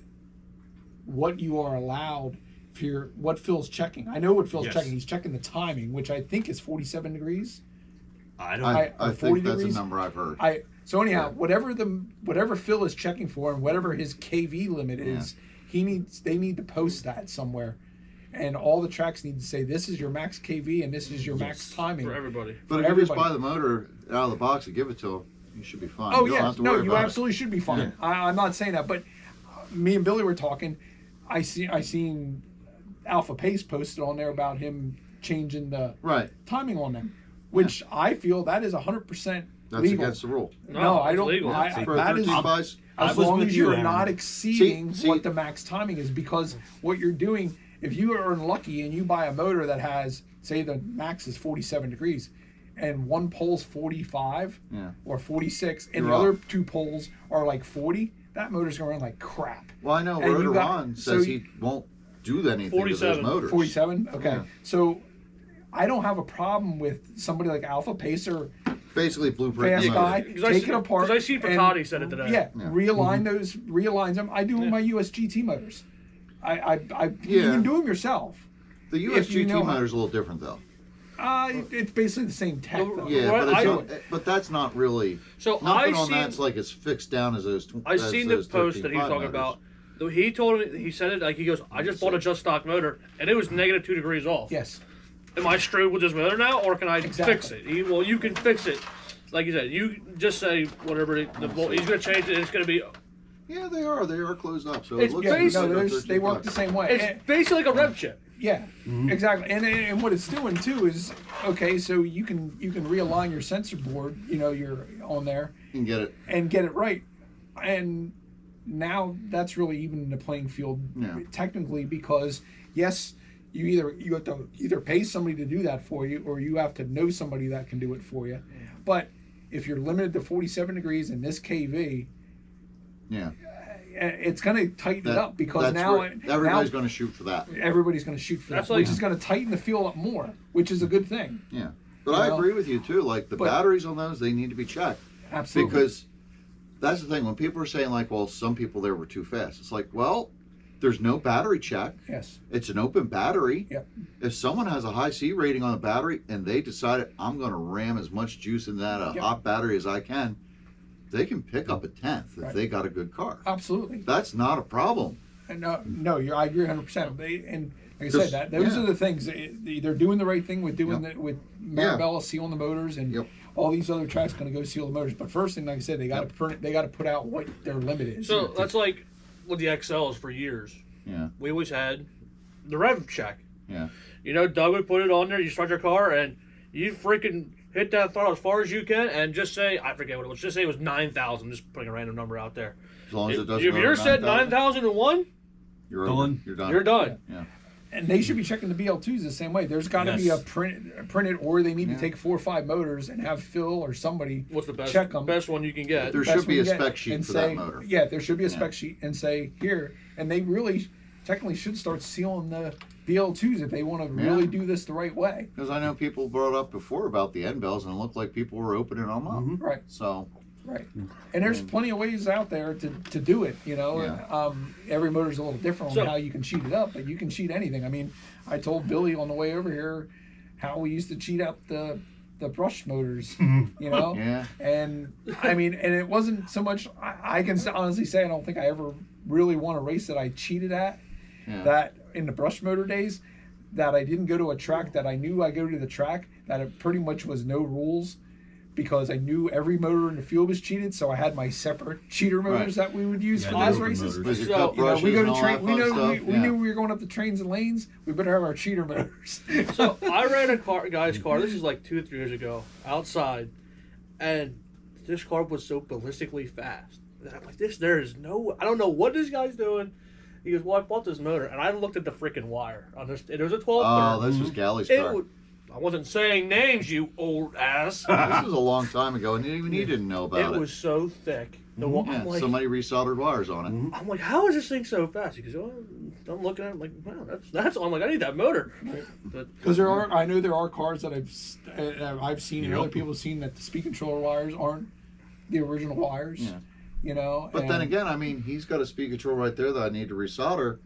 you are allowed for what Phil's checking. I know what Phil's Yes. checking. He's checking the timing, which I think is 47 degrees. I don't. I 40 think that's degrees. a number I've heard. So anyhow, Yeah. whatever Phil is checking for and whatever his KV limit is, they need to post that somewhere. And all the tracks need to say this is your max KV and this is your max timing. For everybody. But if you just everybody. buy the motor out of the box and give it to them, you should be fine. Oh you don't yeah, have to no, worry you about it. absolutely should be fine. I'm not saying that, but me and Billy were talking. I seen Alpha Pace posted on there about him changing the Right. timing on them, which I feel that is 100% That's legal. against the rule. No, I it's don't. legal. For That is 13 buys, I as was long with as you, you're Aaron. not exceeding See- what the max timing is, because what you're doing, if you are unlucky and you buy a motor that has, say, the max is 47 degrees, and one pole's 45 Yeah. or 46, and You're the other off. two poles are like 40, that motor's gonna run like crap. Well, I know And you Rotor got- Ron so says you- he won't do anything to 47. those motors. 47, okay. Yeah. So I don't have a problem with somebody like Alpha Pacer, Basically, blueprint fast the motor. guy, Because I take see- it apart. 'cause I see and- Bertotti said it today. Yeah, Yeah. realigns them. I do with my USGT motors. You Yeah. can do them yourself. The if USGT you know how- motor's a little different, though. It's basically the same tech. Though. Yeah, Well, but that's not really. So Nothing I on seen- that's like as fixed down as those. I as seen the those post that he was 13.5 talking motors. about. Though he told me, he said it like he goes, I just bought a just stock motor and it was negative 2 degrees off. Yes. Am I screwed with this motor now, or can I Exactly. fix it? Well, you can fix it. Like you said, you just say whatever he's going to change it. And it's going to be. Yeah, they are. They are closed up. So It's it looks Yeah, like basically- no, it's they work the same way. It's basically like a rev chip. Yeah, exactly. And what it's doing too is okay. So you can realign your sensor board. You're on there You can get it. and get it right. And now that's really even the playing field Yeah. technically, because yes, you have to either pay somebody to do that for you, or you have to know somebody that can do it for you. But if you're limited to 47 degrees in this KV, Yeah. it's going to tighten it up, because that's now right. Everybody's now going to shoot for that. everybody's going to shoot for That's that, like- which is going to tighten the field up more, which is a good thing. Yeah. But You I know? agree with you too. Like the But- batteries on those, they need to be checked. Absolutely. Because that's the thing. When people are saying like, well, some people there were too fast. It's like, well, there's no battery check. Yes. It's an open battery. Yep. If someone has a high C rating on the battery and they decided I'm going to ram as much juice in that Yep. hot battery as I can, they can pick up a 10th if Right. they got a good car. Absolutely. That's not a problem. And no, I agree 100%. And like I Just- said, those yeah. are the things. They're doing the right thing with doing Yep. with Yeah. Marabella sealing the motors, and Yep. all these other tracks going to go seal the motors. But first thing, like I said, they got to they got to put out what their limit is. So that's like with the XLs for years. Yeah. We always had the rev check. Yeah. Doug would put it on there. You start your car and you freaking hit that throttle as far as you can, and just say, I forget what it was. Just say it was 9,000. Just putting a random number out there. As long as it doesn't If go you're over set 9,000, 9,001, you're Done. over. You're done. you're done. Yeah. And they should be checking the BL2s the same way. There's got to be Yes. a printed, or they need Yeah. to take 4 or 5 motors and have Phil or somebody What's the best check them. best one you can get? There Best should be we a can get, spec sheet and for say, that motor. Yeah, there should be a Yeah. spec sheet and say here, and they really technically should start sealing the BL2s if they want to Yeah. really do this the right way. Because I know people brought up before about the end bells and it looked like people were opening them up. Mhm. Right, So, right. And there's plenty of ways out there to do it. Yeah. Every motor's a little different on So- how you can cheat it up, but you can cheat anything. I mean, I told Billy on the way over here how we used to cheat up the brush motors, yeah. And I mean, and it wasn't so much. I can honestly say I don't think I ever really won a race that I cheated at. Yeah. That in the brush motor days, that I didn't go to a track that I knew I go to the track that it pretty much was no rules, because I knew every motor in the field was cheated. So I had my separate cheater motors Right. that we would use Yeah, for the those open races. motors. Was your So, cup We brushes go and to all train. that We fun know stuff? we Yeah. knew we were going up the trains and lanes. We better have our cheater motors. So I ran a guy's car. This is like 2 or 3 years ago, outside, and this car was so ballistically fast. And I'm like, I don't know what this guy's doing. He goes, well, I bought this motor, and I looked at the freaking wire on this. It was a 12. Oh, this was Galley's It car. would, I wasn't saying names, you old ass. This was a long time ago, and even he didn't know about it. It was so thick. The Yeah, I'm like, so many resoldered wires on it. I'm like, how is this thing so fast? He goes, oh, I'm looking at it, I'm like, wow, that's. I'm like, I need that motor. Because I know there are cars that I've seen and Yep. other people have seen that the speed controller wires aren't the original wires. Yeah. You know. But then again, I mean, he's got a speed control right there that I need to resolder.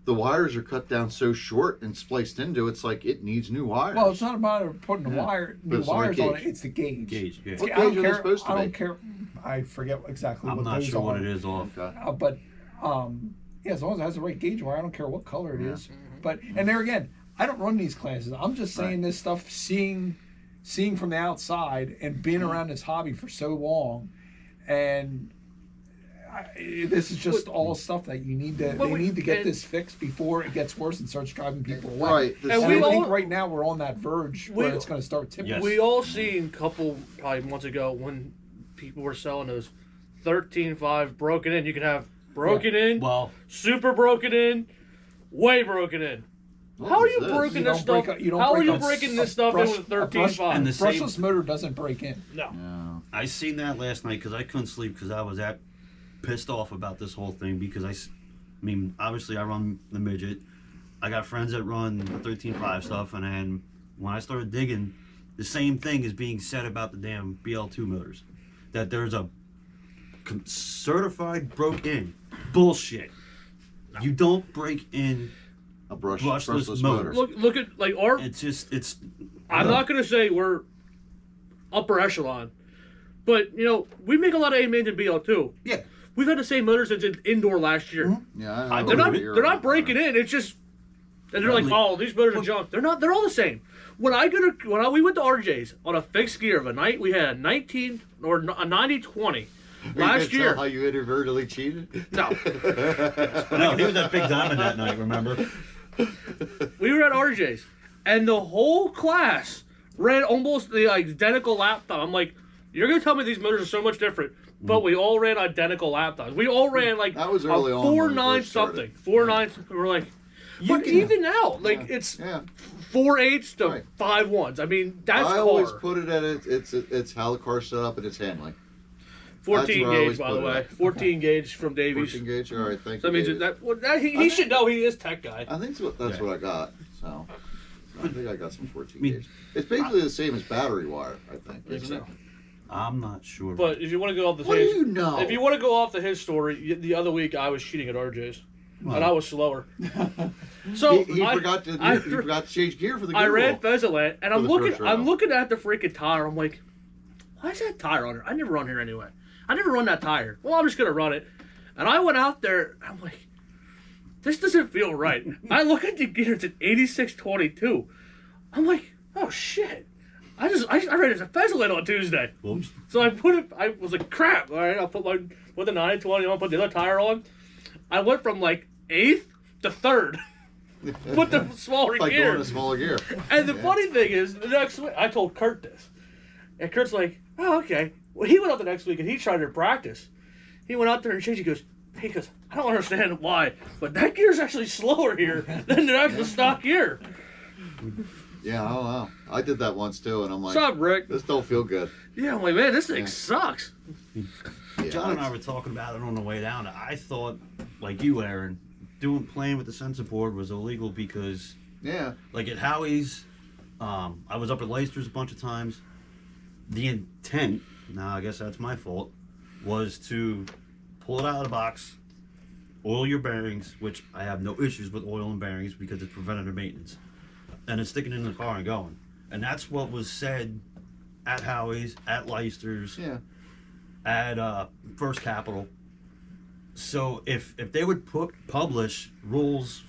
The wires are cut down so short and spliced into, it's like it needs new wires. Well, it's not about putting Yeah. New it's the right wires on it. gauge. It's the gauge. Gauge, yeah. What I don't gauge are they care. supposed to I be? don't care. I forget exactly I'm what not those sure what are. it is all. Okay. But yeah, as long as it has the right gauge wire, I don't care what color it Yeah. is. But and there again, I don't run these classes. I'm just saying this stuff, seeing from the outside and being around this hobby for so long, and this is just all stuff that you need to. But They we- need to get and- this fixed before it gets worse and starts driving people away. Right. This And And we I think all- right now we're on that verge where We- it's going to start tipping. Yes. We all seen a couple probably months ago when people were selling those 13.5 broken in. You can have broken in, Well, super broken in, way broken in. What How are was you this? breaking You this don't stuff? break a- you don't How are break you a- breaking a this stuff brush- in with a brush- 13.5? and the same- Brushless motor doesn't break in. No. Yeah. I seen that last night because I couldn't sleep because I was pissed off about this whole thing because I mean, obviously I run the midget. I got friends that run the 13.5 stuff, and then when I started digging, the same thing is being said about the damn BL2 motors. That there's a certified broke in. Bullshit. You don't break in. A brushless Brushless motor. motor. Look at like our. It's. I'm not gonna say we're upper echelon, but you know we make a lot of A-mains in BL2. Yeah. We've had the same motors since indoor last year. Yeah, I I know They're not what you're they're not on. breaking in. It's just and they're like, Well, oh, these motors are junk. They're not. They're all the same. When we went to RJ's on a fixed gear of a night, we had a 19 or a 90/20 last You year. how you inadvertently cheated? No, No, he was at Big Diamond that night. Remember? we were at RJ's, and the whole class ran almost the identical laptop. I'm like, you're gonna tell me these motors are so much different, but we all ran identical laptops. We all ran like That was a early on when we 4.9 first started. something, 4.9. We were like, but can- even now, like it's Yeah. 4.8s to Right. 5.1s. I mean, that's I always car. put it at it's how the car's set up and its handling. 14 where I gauge, always by the put it way. at. 14 gauge from Davies. 14 gauge. All right, thank So you. that means David. that he should know he is tech guy. I think that's Yeah. what I got. So I think I got some 14 gauge. It's basically the same as battery wire. I think. Isn't it? I'm not sure. But if you want to go off the What do you know? if you want to go off his story, the other week I was cheating at RJ's, and I was slower. So he forgot to change gear for the gear I ran roll. Pheasantland, and For I'm the looking. first I'm round. looking at the freaking tire. I'm like, why is that tire on here? I never run here anyway. I never run that tire. Well, I'm just gonna run it. And I went out there. I'm like, this doesn't feel right. I look at the gear. It's an 8622. I'm like, oh shit. I ran as a Pheasantland on Tuesday. Whoops. So I put it. I was like, crap. All right, I'll put the 920 on. Put the other tire on. I went from like 8th to 3rd. With the smaller like gear. going to smaller gear. And the funny thing is, the next week, I told Kurt this. And Kurt's like, oh, okay. Well, he went out the next week and he tried to practice. He went out there and changed. He goes, I don't understand why, but that gear's actually slower here than the actual stock gear. Yeah, I don't know. I did that once too, and I'm like, What's up, Rick? this don't feel good. Yeah, I'm like, man, this thing Yeah. sucks. Yeah, John and I it's- were talking about it on the way down. I thought, like you, Aaron, playing with the sensor board was illegal because, yeah, like at Howie's, I was up at Leicester's a bunch of times. The intent, now I guess that's my fault, was to pull it out of the box, oil your bearings, which I have no issues with oil and bearings because it's preventative maintenance, and then sticking it in the car and going. And that's what was said at Howie's, at Leicester's, yeah. at First Capital. So if they would publish rules,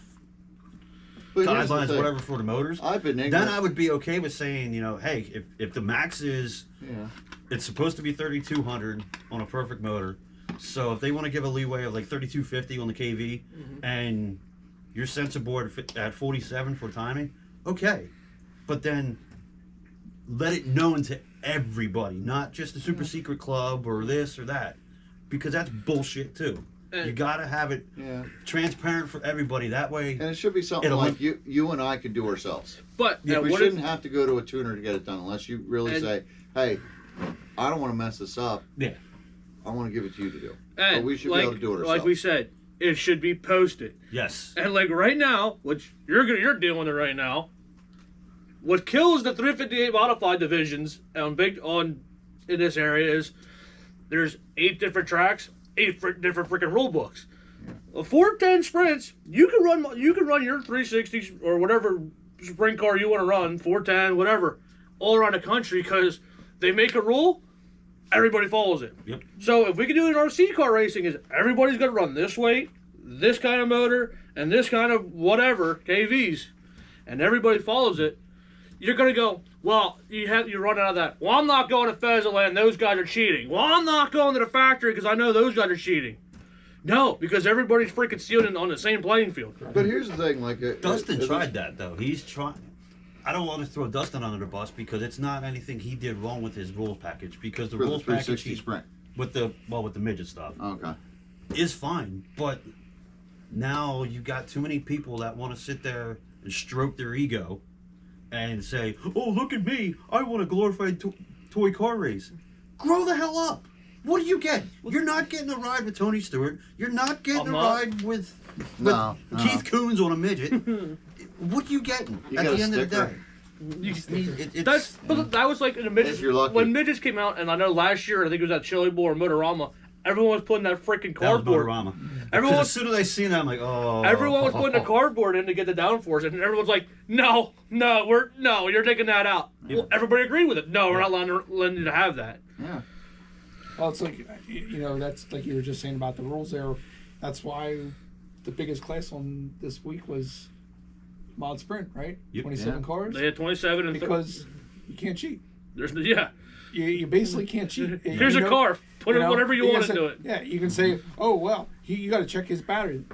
But here's the guidelines, thing. whatever for the motors, I've been then ignorant. I would be okay with saying, hey, if the max is, Yeah. it's supposed to be 3,200 on a perfect motor. So if they want to give a leeway of like 3,250 on the KV, and your sensor board at 47 for timing, okay. But then let it known to everybody, not just the super secret club or this or that, because that's bullshit too. You gotta have it transparent for everybody. That way, And it should be something like you and I can do ourselves. But We shouldn't have to go to a tuner to get it done unless you really say, "Hey, I don't want to mess this up. Yeah. I want to give it to you to do." And But we should be able to do it ourselves. Like we said, it should be posted. Yes. And like right now, which you're dealing with it right now, what kills the 358 modified divisions in this area is there's 8 different tracks, 8 different freaking rule books. A 410 sprints, you can run your 360s or whatever sprint car you want to run, 410, whatever, all around the country because they make a rule, everybody follows it. Yep. So if we can do it in RC car racing, is everybody's going to run this weight, this kind of motor, and this kind of whatever KVs, and everybody follows it. You're going to go, well, you run out of that. Well, I'm not going to Pheasantland. Those guys are cheating. Well, I'm not going to the factory because I know those guys are cheating. No, because everybody's freaking stealing on the same playing field. But here's the thing, like Dustin tried that though. He's trying. I don't want to throw Dustin under the bus because it's not anything he did wrong with his rules package because the for the rules package 360 sprint. with the midget stuff Okay. is fine, but now you got too many people that want to sit there and stroke their ego and say, "Oh, look at me! I want a glorified toy car race." Grow the hell up! What do you get? You're not getting a ride with Tony Stewart. You're not getting ride with Keith Coons on a midget. What are you getting at the end of the day? That was like in the midgets, when midgets came out, and I know last year, I think it was at Chili Bowl or Motorama, everyone was putting that freaking cardboard. That was Motorama. As soon as I seen that, I'm like, oh. Everyone was putting the cardboard in to get the downforce, and everyone's like, no, you're taking that out. Yeah. Well, everybody agreed with it. No, we're not letting you to have that. Yeah. Well, it's like, that's like you were just saying about the rules there. That's why the biggest class on this week was Mod Sprint, right? Yep. 27 cars. They had 27 and because you can't cheat. You basically can't cheat. Here's a car. Put in whatever you want into it. Yeah, you can say, oh, well, you got to check his battery.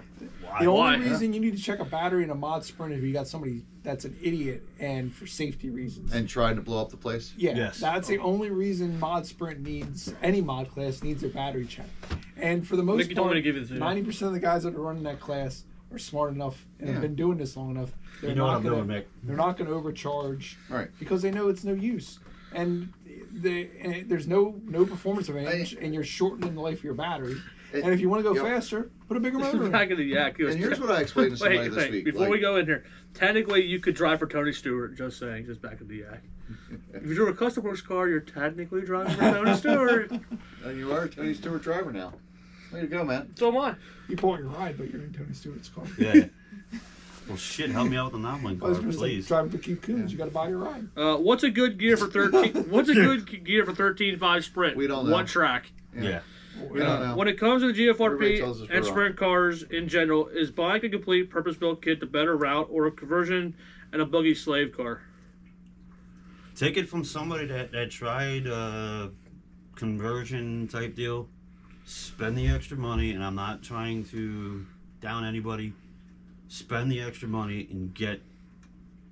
The only reason you need to check a battery in a Mod Sprint if you got somebody that's an idiot and for safety reasons. And trying to blow up the place? Yeah, yes. That's the only reason Mod Sprint needs, any mod class needs their battery checked. And for the most part, 90% of the guys that are running that class are smart enough and have been doing this long enough. They're not going to overcharge because they know it's no use. And there's no performance advantage, and you're shortening the life of your battery. And if you want to go faster, put a bigger motor in. Back of the yak. And here's what I explained to somebody this week. Before we go in here, technically you could drive for Tony Stewart. Just saying, just back of the yak. If you drove a Custom Works car, you're technically driving for Tony Stewart. And you are a Tony Stewart driver now. Way to go, man. So am I. You bought your ride, but you're in Tony Stewart's car. Yeah. Well, shit, help me out with the noveling car, please. Driving for Keith Coons, you got to buy your ride. What's a good gear for 13? What's a good gear for 13.5 sprint? We don't know. One track. Yeah. We don't know. When it comes to the GFRP and sprint cars in general, is buying a complete purpose-built kit the better route, or a conversion and a buggy slave car? Take it from somebody that tried a conversion type deal. Spend the extra money, and I'm not trying to down anybody. Spend the extra money and get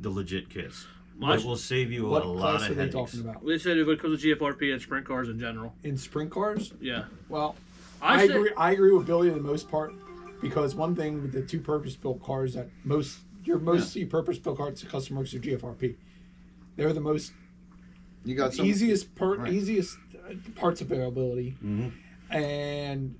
the legit kits. It will save you a lot of headaches. Talking about? They said if it comes to GFRP and sprint cars in general. In sprint cars? Yeah. Well, I agree with Billy in the most part, because one thing with the two purpose-built cars that most purpose-built cars to Custom Works are GFRP. They're the most easiest parts availability and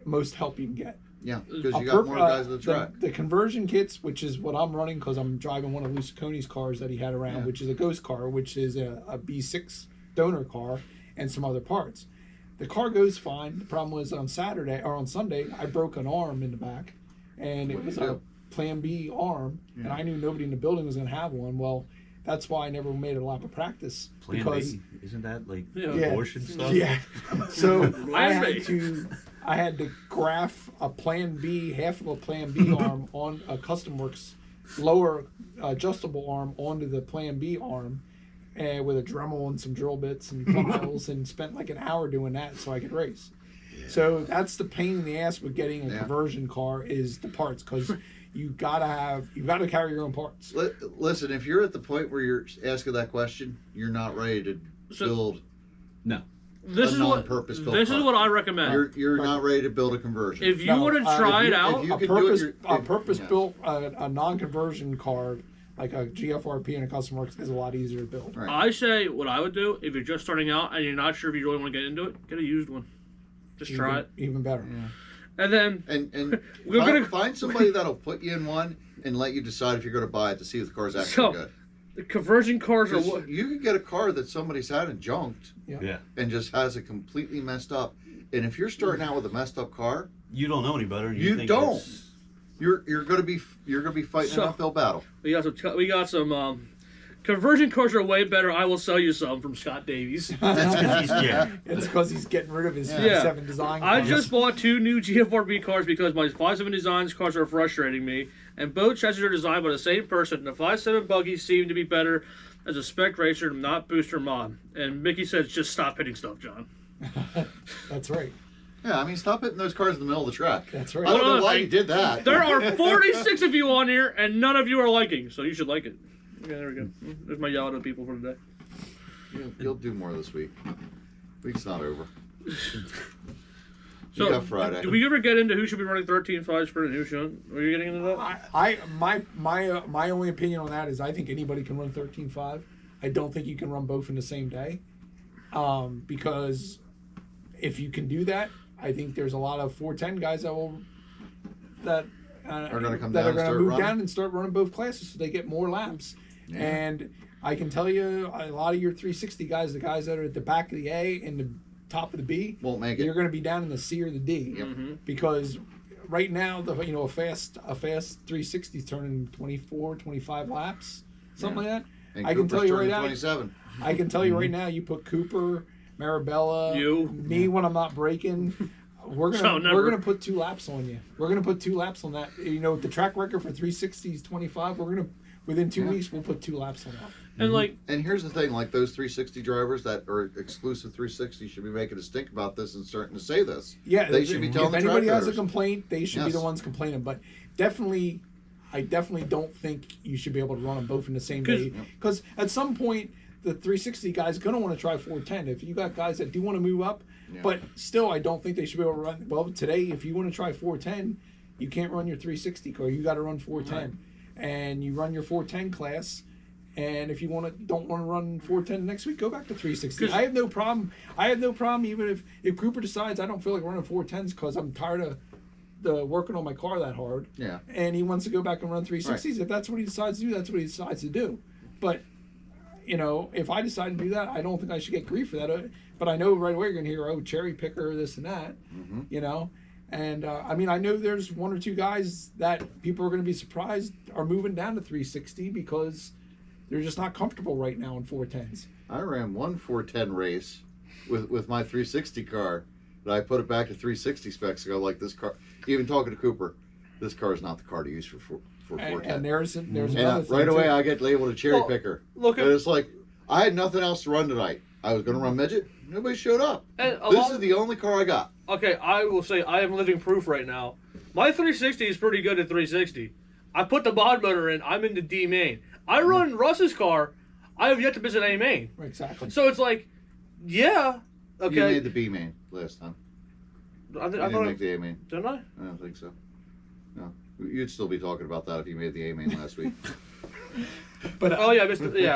most help you can get. Yeah, because you got more guys at the track. The conversion kits, which is what I'm running because I'm driving one of Lucicone's cars that he had around, which is a Ghost car, which is a B6 donor car and some other parts. The car goes fine. The problem was on Sunday, I broke an arm in the back, and it was a Plan B arm, and I knew nobody in the building was going to have one. Well, that's why I never made a lap of practice. Plan B? Isn't that like abortion stuff? Yeah. So I had to graph a Plan B, half of a Plan B arm on a Custom Works lower adjustable arm onto the Plan B arm, and with a Dremel and some drill bits and files, and spent like an hour doing that so I could race. Yeah. So that's the pain in the ass with getting a conversion car is the parts, because you gotta carry your own parts. Listen, if you're at the point where you're asking that question, you're not ready to build. No. This a is what non-purpose built this car. is what I recommend. You're not ready to build a conversion. If you No, want to try if it you- out, if you A can do it, purpose yes. built a non-conversion card like a GFRP and a custom works is a lot easier to build. Right. I say what I would do if you're just starting out and you're not sure if you really want to get into it, get a used one. Just try it, Even better. and then And We're gonna- find somebody that'll put you in one and let you decide if you're going to buy it to see if the car's actually So, good. the conversion cars are 'Cause what. you could get a car that somebody's had and junked Yeah. and just has it completely messed up. And if you're starting out with a messed up car, You don't know any better. And You think don't. it's- you're going to be fighting So- an uphill battle. We got some conversion cars are way better. I will sell you some from Scott Davies. That's because he's It's because he's getting rid of his Yeah. 57 design. I cars. just bought 2 new GFRB cars because my 57 Designs cars are frustrating me, and both chassis are designed by the same person. The 57 buggies seem to be better as a spec racer, not booster mod. And Mickey says, just stop hitting stuff, John. That's right. Yeah, I mean, stop hitting those cars in the middle of the track. That's I right. don't know Hold on, why I- you did that. There are 46 of you on here, and none of you are liking, so you should like it. Yeah, there we go. There's my yelling at people for today. You'll do more this week. Week's not over. So, You got Friday. do we ever get into who should be running 13.5 sprint and who shouldn't? Were you getting into that? My only opinion on that is I think anybody can run 13.5. I don't think you can run both in the same day, because if you can do that, I think there's a lot of 410 guys that are going to come that down are and going to start move running? down and start running both classes so they get more laps. Yeah. And I can tell you, a lot of your 360 guys, the guys that are at the back of the A and the top of the B, Won't make you're it. going to be down in the C or the D, because right now a fast 360 is turning 24, 25 laps, something like that. And I can Cooper's tell you right turning now. 27. I can tell you right now, you put Cooper, Marabella, me when I'm not braking. We're So never. gonna put 2 laps on you. We're gonna put 2 laps on that. You know, the track record for 360 is 25. We're gonna within 2 weeks we'll put 2 laps on that. And like, And here's the thing, like those 360 drivers that are exclusive 360 should be making a stink about this and starting to say this. Yeah, They should be telling if the anybody track has a drivers. complaint, they should be the Yes. ones complaining. But I definitely don't think you should be able to run them both in the same 'Cause- day. Because at some point, the 360 guys going to want to try 410. If you got guys that do want to move up, but still, I don't think they should be able to run. Well, today, if you want to try 410, you can't run your 360 car. You got to run 410, and you run your 410 class. And if you don't want to run 410 next week, go back to 360. I have no problem. Even if Cooper decides I don't feel like running 410s because I'm tired of working on my car that hard. Yeah. And he wants to go back and run 360s. If that's what he decides to do, that's what he decides to do. But if I decide to do that, I don't think I should get grief for that. But I know right away you're going to hear, oh, cherry picker, this and that. And I mean, I know there's 1 or 2 guys that people are going to be surprised are moving down to 360 because they're just not comfortable right now in 410s. I ran one 410 race with my 360 car that I put it back to 360 specs ago. Like this car, even talking to Cooper, this car is not the car to use for 410. And there's And another thing right away too. I get labeled a cherry picker. look at- and it's like I had nothing else to run tonight. I was going to run midget. Nobody showed up. And a This lot- is the only car I got. okay, I will say I am living proof right now. My 360 is pretty good at 360. I put the mod motor in. I'm in the D main. I run Russ's car. I have yet to visit A main. Exactly. So it's like, yeah, okay. You made the B main last time. I You didn't thought make the A main. didn't I? I don't think so. No. You'd still be talking about that if you made the A main last week. But Oh yeah, that was but me.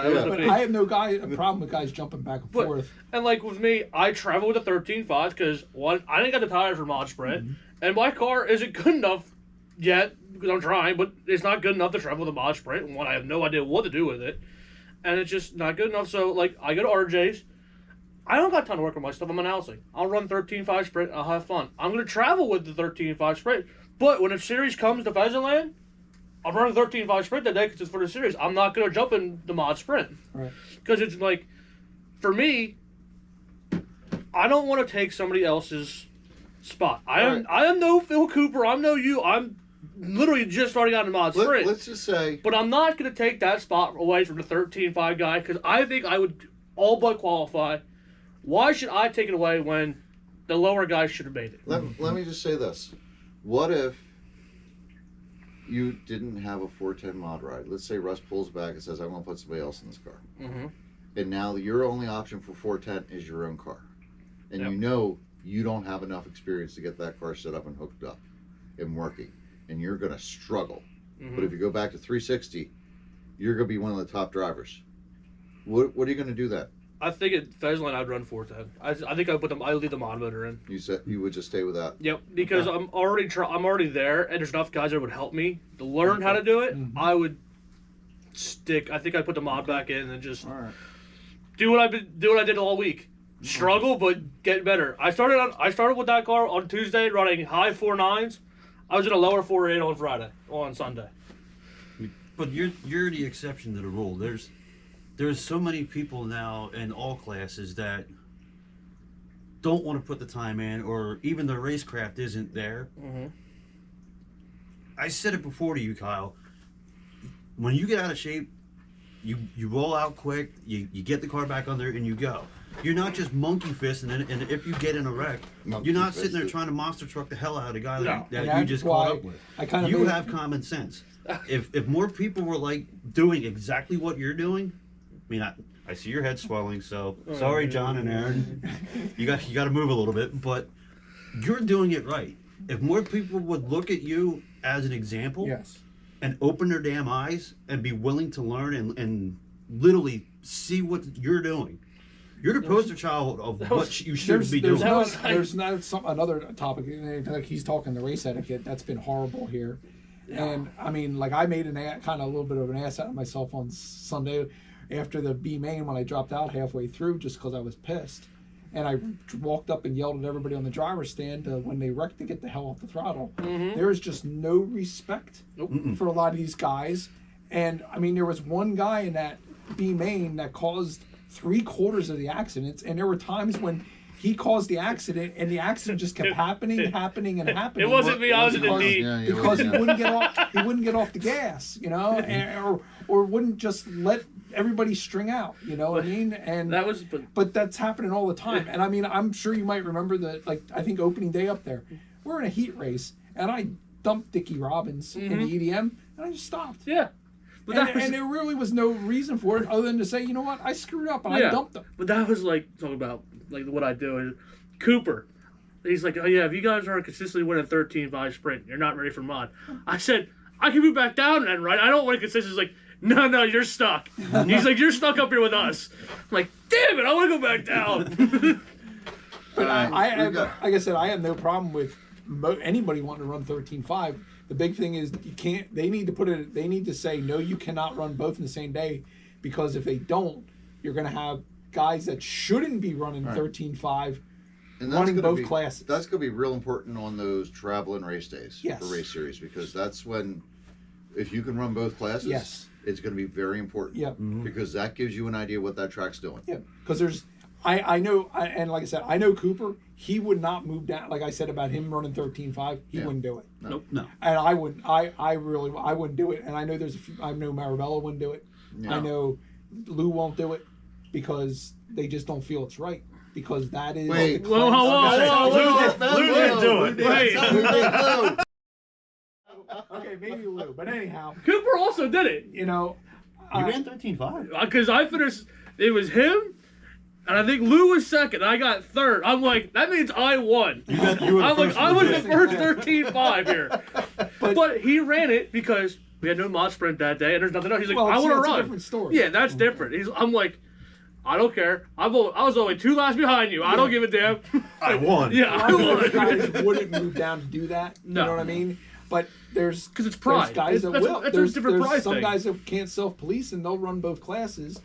I have no problem with guys jumping back and But- forth. And like with me, I travel with a 13.5 because one, I didn't got the tires for Mod Sprint, and my car isn't good enough yet because I'm trying, but it's not good enough to travel with a Mod Sprint. And one, I have no idea what to do with it, and it's just not good enough. So like, I go to RJ's. I don't got time to work on my stuff. I'm announcing. I'll run 13.5 Sprint. I'll have fun. I'm gonna travel with the 13.5 Sprint, but when a series comes to Pheasantland, I'm running 13.5 Sprint that day because it's for the series. I'm not gonna jump in the Mod Sprint. Right. Because it's like, for me, I don't want to take somebody else's spot. I am no Phil Cooper. I'm no you. I'm literally just starting out in Mod Sprint. Let's just say, But I'm not going to take that spot away from the 13.5 guy because I think I would all but qualify. Why should I take it away when the lower guy should have made it? let me just say this. What if you didn't have a 410 mod ride? Let's say Russ pulls back and says, I want to put somebody else in this car. Mm-hmm. And now your only option for 410 is your own car. and Yep. you know you don't have enough experience to get that car set up and hooked up and working, and you're going to struggle. But if you go back to 360, you're going to be one of the top drivers. What are you going to do then? I think at Fezline I'd run 410. I think I'd leave the mod motor in. You said you would just stay with that. Yep, because Okay. I'm already there, and there's enough guys that would help me to learn how to do it. I would stick. I think I'd put the mod back in and just All right. do what I did all week. Struggle, but get better. I started with that car on Tuesday running high 4.9s. I was in a lower 4.8 on Sunday. But you're the exception to the rule. There's so many people now in all classes that don't want to put the time in, or even the racecraft isn't there. I said it before to you, Kyle. When you get out of shape, you roll out quick, you get the car back on there, and you go. You're not just monkey fisting, and if you get in a wreck, you're not sitting there trying to monster truck the hell out of the guy that you just caught up with. You have common sense. If more people were like doing exactly what you're doing, I mean, I see your head swelling, so sorry, John and Aaron. You got to move a little bit, but you're doing it right. If more people would look at you as an example, Yes. and open their damn eyes and be willing to learn and literally see what you're doing, you're the poster child of what you should be doing. There's another topic. Like he's talking the race etiquette. That's been horrible here. And I mean, like I made kind of a little bit of an ass out of myself on Sunday after the B main when I dropped out halfway through just because I was pissed. And I walked up and yelled at everybody on the driver's stand when they wrecked to get the hell off the throttle. There is just no respect for a lot of these guys. And I mean, there was one guy in that B main that caused 3/4 of the accidents, and there were times when he caused the accident, and the accident just kept happening. It wasn't me. I was in the D. Because he wouldn't get off. He wouldn't get off the gas, you know, or wouldn't just let everybody string out. You know what I mean? And That was, but that's happening all the time. And I mean, I'm sure you might remember that. Like I think opening day up there, we're in a heat race, and I dumped Dickie Robbins in the EDM, and I just stopped. yeah. But And there really was no reason for it other than to say, you know what, I screwed up and I dumped them. But that was like talking about like what I do. And Cooper, he's like, oh yeah, if you guys aren't consistently winning 13.5 sprint, you're not ready for mod. I said, I can move back down then, right? I don't want to consistently. He's like, no, you're stuck. He's like, you're stuck up here with us. I'm like, damn it, I want to go back down. But like I said, I have no problem with anybody wanting to run 13.5. The big thing is you can't. They need to put it. They need to say no. You cannot run both in the same day, because if they don't, you're going to have guys that shouldn't be running 13.5 running both classes. That's going to be real important on those travel and race days Yes. for race series, because that's when, if you can run both classes, Yes. it's going to be very important. Yep. Because that gives you an idea what that track's doing. Yeah, because there's, I know, and like I said, I know Cooper. He would not move down. Like I said about him running 13.5, he wouldn't do it. Nope. No. And I wouldn't. I wouldn't do it. And I know there's a few. I know Marabella wouldn't do it. Yeah. I know Lou won't do it because they just don't feel it's right. Because that is. Wait. the Whoa, class- Lou didn't do it. Wait. Okay, maybe Lou, but anyhow, Cooper also did it. you know. You ran 13.5. Because I finished, it was him, and I think Lou was second, and I got third. I'm like, that means I won. You were I'm like, first I in was the the race. first 13.5 here. But he ran it because we had no mod sprint that day, and there's nothing else. He's like, Well, I see, want to that's a run. different story. Yeah, that's different. I'm like, I don't care. I was only 2 laps behind you. I don't give a damn. I won. Yeah, I A lot of won. guys wouldn't move down to do that. No. You know what I mean? But there's 'Cause it's pride. There's guys that will. That's a there's different pride some thing. guys that can't self-police and they'll run both classes,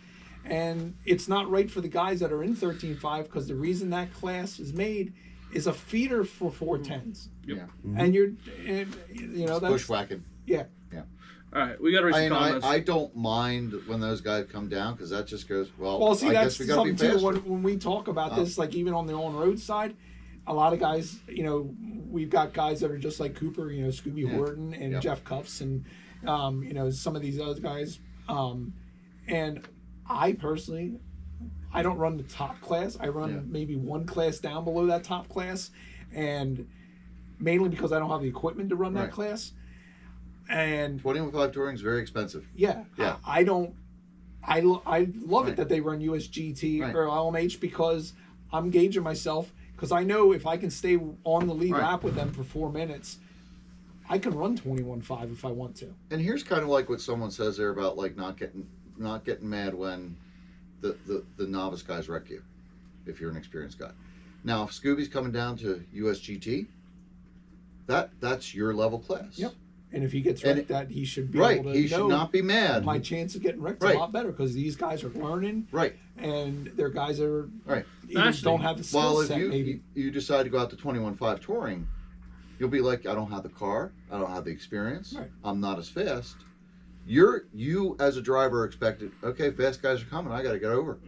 and it's not right for the guys that are in 13.5 because the reason that class is made is a feeder for 410s. Yeah. And you know that's Bushwhacking. yeah. All right, we got to read some comments. I don't mind when those guys come down, because that just goes, Well, see, I that's guess we got to be something faster. too. When we talk about this, like even on the on-road side, a lot of guys, you know, we've got guys that are just like Cooper, you know, Scooby Horton and Yep. Jeff Cuffs, and you know, some of these other guys. And I personally, I don't run the top class. I run maybe one class down below that top class, and mainly because I don't have the equipment to run that Right. class. And 21.5 touring is very expensive. yeah, Yeah. I love Right. it that they run USGT Right. or LMH because I'm gauging myself because I know if I can stay on the lead Right. lap with them for 4 minutes, I can run 21.5 if I want to. And here's kind of like what someone says there about like not getting mad when the novice guys wreck you, if you're an experienced guy. Now, if Scooby's coming down to USGT, that's your level class. Yep. And if he gets wrecked, that he should be Right, able to he should not be mad. my chance of getting wrecked Right. a lot better because these guys are learning. Right. And they're guys that are Right. either don't have the skill Well, if set, maybe. you decide to go out to 21.5 touring, you'll be like, I don't have the car, I don't have the experience, Right. I'm not as fast. You as a driver are expected. Okay, fast guys are coming. I got to get over.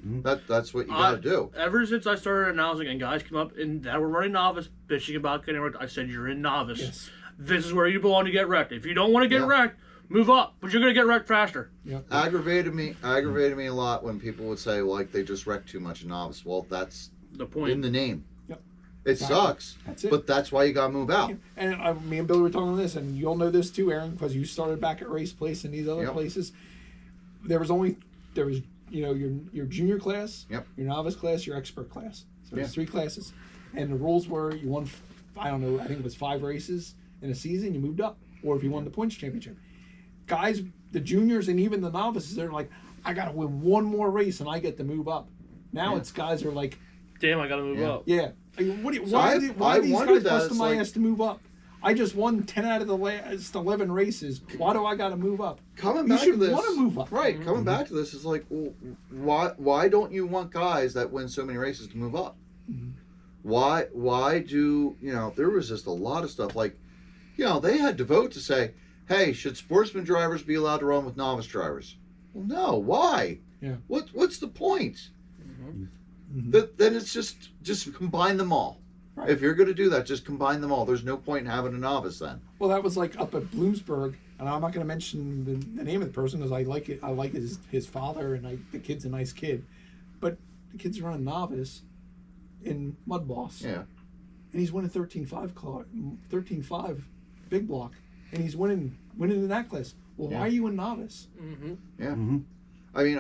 That's what you got to do. Ever since I started announcing and guys come up and that were running novice, bitching about getting wrecked, I said, you're in novice. Yes. This is where you belong to get wrecked. If you don't want to get Yeah. wrecked, move up, but you're going to get wrecked faster. Yep. Aggravated me a lot when people would say like they just wrecked too much in novice. Well, that's The point. in the name. Yep. It Exactly. sucks. That's it. But that's why you got to move out. And me and Billy were talking on this, and you'll know this too, Aaron, because you started back at Race Place and these other Yep. places. There was your junior class, Yep. your novice class, your expert class. So there's Yeah. 3 classes, and the rules were you won, I don't know, I think it was 5 races in a season, you moved up, or if you won the points championship. Guys, the juniors and even the novices, they're like, I got to win one more race and I get to move up. Now Yeah. it's guys are like, Damn, I got to move Yeah. up. yeah. Like, So why I are these wondered guys that. busting It's my like- ass to move up? I just won 10 out of the last 11 races. Why do I got to move up? Coming You back should to this, want to move up. right? Coming back to this is like, well, why don't you want guys that win so many races to move up? Why do there was just a lot of stuff like, they had to vote to say, hey, should sportsman drivers be allowed to run with novice drivers? Well, no. Why? Yeah. What's the point? Mhm. Then it's just combine them all. Right. If you're going to do that, just combine them all. There's no point in having a novice then. Well, that was like up at Bloomsburg, and I'm not going to mention the name of the person because I like it. I like his father, and the kid's a nice kid, but the kid's running novice in Mud Boss, Yeah. and he's winning 13.5 big block, and he's winning in that class. Well, Yeah. why are you in novice? Mm-hmm. Yeah. Mm-hmm. I mean,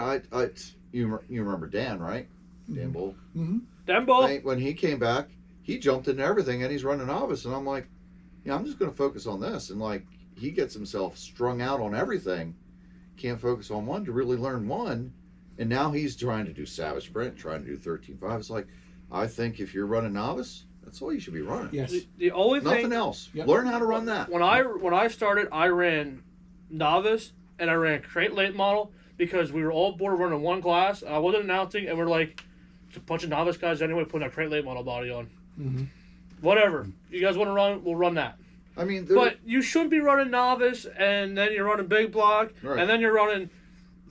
you remember Dan, right? Dan Bull. Mm-hmm. Dembo. When he came back, he jumped into everything, and he's running novice, and I'm like, I'm just going to focus on this, and like he gets himself strung out on everything, can't focus on one to really learn one, and now he's trying to do Savage Sprint, trying to do 13.5. It's like, I think if you're running novice, that's all you should be running. Yes. The only Nothing thing else. Yep. Learn how to run that. when I started, I ran novice and I ran crate late model because we were all bored running one class. I wasn't announcing, and we're like, it's a bunch of novice guys anyway putting a crate late model body on. Mm-hmm. Whatever you guys want to run, we'll run that. I mean, But you shouldn't be running novice, and then you're running big block, Right. and then you're running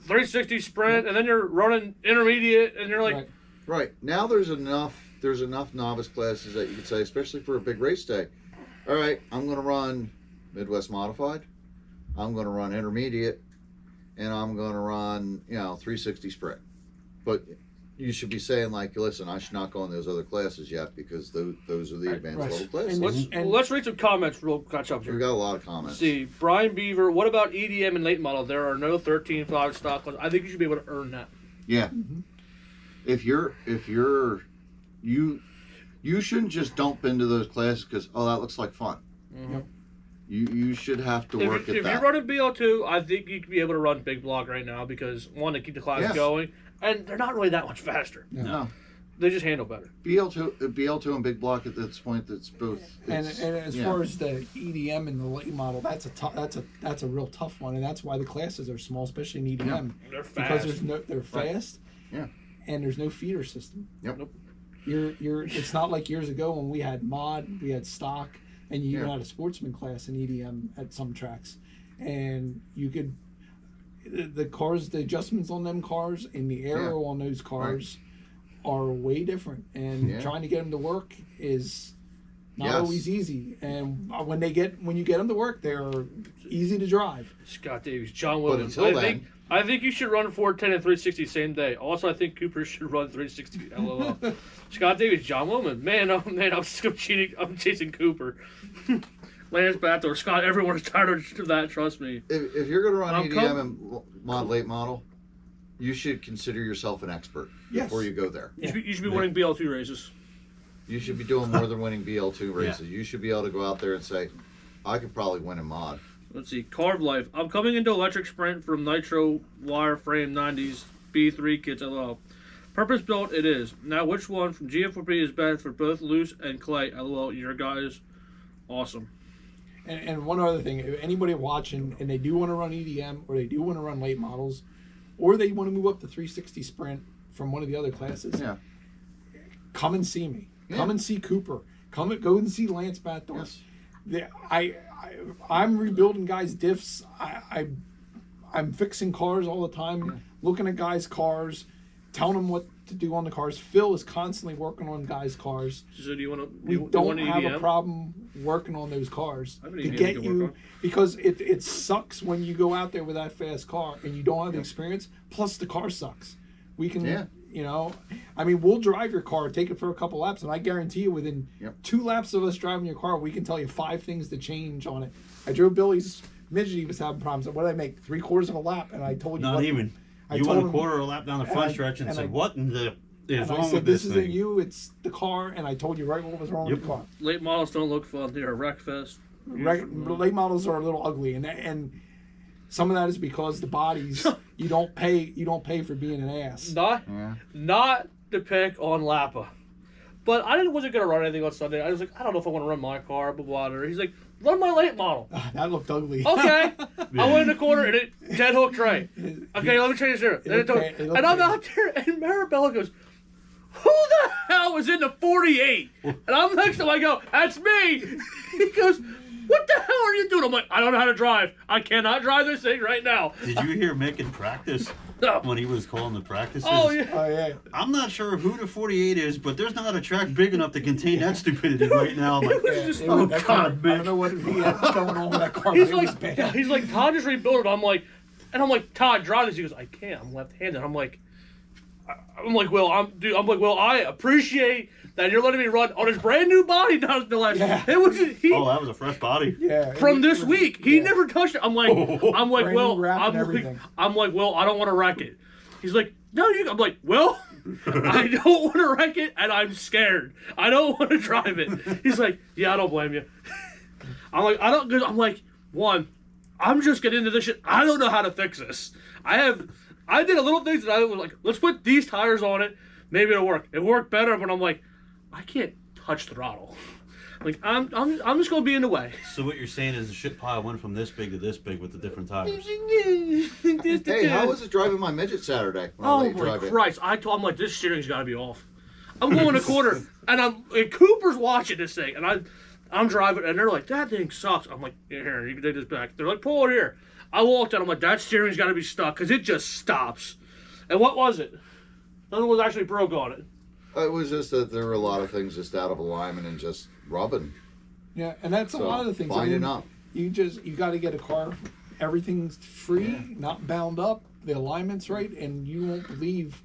360 sprint, and then you're running intermediate, and you're like, Right. right now there's enough novice classes that you could say, especially for a big race day. All right, I'm going to run Midwest Modified, I'm going to run intermediate, and I'm going to run 360 sprint. But you should be saying like, listen, I should not go in those other classes yet because those are the advanced Right. level classes. And let's read some comments real catch up We here. got a lot of comments. See, Brian Beaver, what about EDM and late model? There are no 13.5 stock classes. I think you should be able to earn that. Yeah. Mhm. If you shouldn't just dump into those classes because that looks like fun. Yep. You should have to work If at you're that. running BL2, I think you could be able to run big block right now because one, to keep the class Yes. going, and they're not really that much faster. No. They just handle better. BL2 and big block at this point. That's both. And it's- as yeah. far as the EDM and the late model, that's a real tough one, and that's why the classes are small, especially in EDM, They're because fast. they're fast. Yeah. And there's no feeder system. Yep. Nope. It's not like years ago when we had mod, we had stock, and you even Yeah. had a sportsman class in EDM at some tracks, and you could the cars, the adjustments on them cars and the aero on those cars are way different, and Yeah. trying to get them to work is not Yes. always easy. And when you get them to work, they're easy to drive. Scott Davies, John But Williams. until then, I think you should run 410 and 360 same day. Also, I think Cooper should run 360. LOL. Scott Davies, John Williams. Man, oh man, I'm cheating. I'm chasing Cooper. Lance Bathor, Scott. Everyone's tired of that. Trust me. if you're going to run I'm EDM and mod late model, you should consider yourself an expert Yes. before you go there. You should be winning BL2 races. You should be doing more than winning BL2 races. You should be able to go out there and say, I could probably win a mod. Let's see. Carb Life. I'm coming into Electric Sprint from Nitro Wireframe 90s B3 kits. LOL. Purpose built it is. Now, which one from GF4P is best for both loose and clay? LOL. Your guys, awesome. And one other thing, if anybody watching and they do want to run EDM or they do want to run late models, or they want to move up to 360 Sprint from one of the other classes, come and see me. Come and see Cooper. Go and see Lance Batdorf. Yes. I'm rebuilding guys' diffs. I'm fixing cars all the time, looking at guys' cars, telling them what to do on the cars. Phil is constantly working on guys' cars. So do you want to? We don't have a problem working on those cars to get you, because it sucks when you go out there with that fast car and you don't have the experience. Plus the car sucks. We can, you know, I mean, we'll drive your car, take it for a couple laps, and I guarantee you within 2 laps of us driving your car, we can tell you 5 things to change on it. I drove Billy's midget, he was having problems. What did I make? 3/4 of a lap, and I told you not even. You went a quarter of a lap down the front stretch and said, "What in the is wrong with this thing?" This isn't you, it's the car, and I told you right what was wrong with the car. Late models don't look fun. They're a wreck fest. Late models are a little ugly, and some of that is because the bodies you don't pay for being an ass. Not to pick on Lappa, but I wasn't gonna run anything on Sunday. I was like, I don't know if I want to run my car, blah blah blah. He's like, run my late model. That looked ugly. Okay. I went in the corner and it dead hooked right. Okay, let me change this. And I'm out there, and Marabella goes, "Who the hell is in the 48?" And I'm next to him, I go, "That's me." He goes, "What the hell are you doing?" I'm like, "I don't know how to drive. I cannot drive this thing right now." Did you hear Mick in practice when he was calling the practices? Oh yeah. I'm not sure who the 48 is, but there's not a track big enough to contain that stupidity right now. I'm like, oh God, Mick. I don't know what he had going on with that car. He's like, Todd just rebuilt it. I'm like, Todd, drive this. He goes, "I can't. I'm left-handed." I'm like, well, I appreciate that you're letting me run on his brand new body down the last. It was that was a fresh body. Yeah. From this week, he never touched it. I'm like, well, I don't want to wreck it. He's like, no, I'm like, well, I don't want to wreck it, and I'm scared. I don't want to drive it. He's like, yeah, I don't blame you. I'm like, one, I'm just getting into this shit. I don't know how to fix this. I did a little things that I was like, let's put these tires on it. Maybe it'll work. It worked better, but I'm like, I can't touch the throttle. Like, I'm just gonna be in the way. So what you're saying is the shit pile went from this big to this big with the different tires. Hey, how was it driving my midget Saturday? Oh my Christ! I'm like, this steering's got to be off. I'm going a quarter, and Cooper's watching this thing, and I'm driving, and they're like, that thing sucks. I'm like, here, you can take this back. They're like, pull it here. I walked out. I'm like, that steering's got to be stuck because it just stops. And what was it? Nothing was actually broke on it. It was just that there were a lot of things just out of alignment and just rubbing. Yeah, and that's a lot of the things. Binding up. You got to get a car. Everything's free, not bound up. The alignment's right, and you won't believe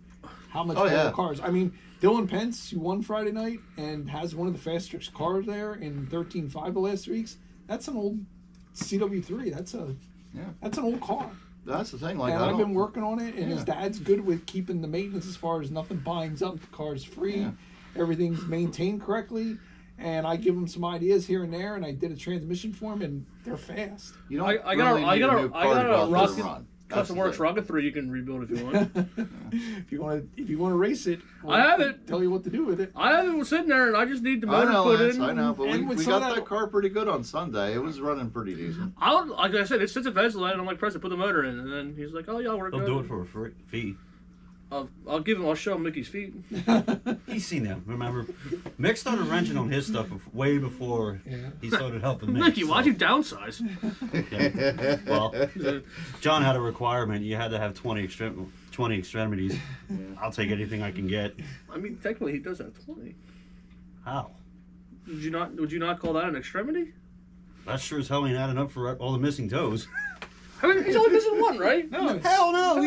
how much better cars. I mean, Dylan Pence, who won Friday night and has one of the fastest cars there in 13.5 the last 3 weeks. That's an old CW3. That's an old car. That's the thing. Like, and I've been working on it, and his dad's good with keeping the maintenance as far as nothing binds up. The car's free, everything's maintained correctly, and I give him some ideas here and there. And I did a transmission for him, and they're fast. You know, I got a Custom Works Rocket 3 you can rebuild if you want. if you want to race it, I have it. Tell you what to do with it. I have it sitting there, and I just need the motor put in. I know, but we got that car pretty good on Sunday. It was running pretty decent. Like I said, it sits eventually, and I'm like, press it, put the motor in, and then he's like, oh yeah, we're good. They'll do it for a free fee. I'll show him Mickey's feet. He's seen them, remember? Mick started wrenching on his stuff way before he started helping Mick. Mickey, why'd you downsize? Okay. Well, John had a requirement. You had to have 20 extremities. I'll take anything I can get. I mean, technically, he does have 20. How? Would you not call that an extremity? That sure as hell ain't adding up for all the missing toes. I mean, he's only missing one, right? No, hell no.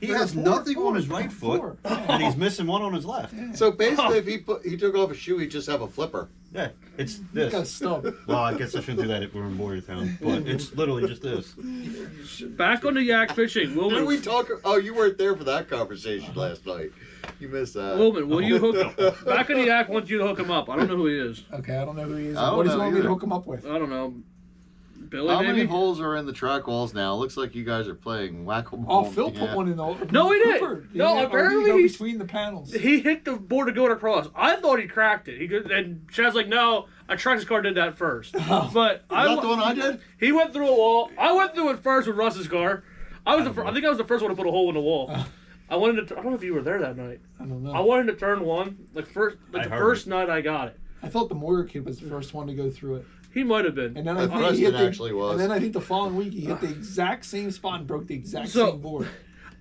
He has nothing on his right foot, and he's missing one on his left. So basically, if he took off a shoe, he'd just have a flipper. Yeah, it's Got a this. stub. Well, I guess I shouldn't do that if we're in Boyertown, but it's literally just this. Back on the yak fishing. Did we Wilman, talk? Oh, you weren't there for that conversation last night. You missed that. Wilman, will you hook Back on the yak wants you to hook him up. I don't know who he is. Okay, I don't know who he is. I don't What does he know want me to either. hook him up with? I don't know. Billy, How many maybe? holes are in the track walls now? Looks like you guys are playing whack-a-mole. Oh, Phil put one in the. No, he didn't. Cooper. No, Yeah, or apparently go he's- between the panels. He hit the board to go across. I thought he cracked it. He could, and Chad's like, no, a Traxxas car did that first. But Is that the one I did? He went through a wall. I went through it first with Russ's car. I think I was the first one to put a hole in the wall. I wanted to. I don't know if you were there that night. I don't know. I wanted to turn one the I heard first it. night I got it. I thought the Moyer kid was the first one to go through it, He might have been. and then I think Preston he hit the, actually was. And then I think the following week he hit the exact same spot and broke the exact So- same board.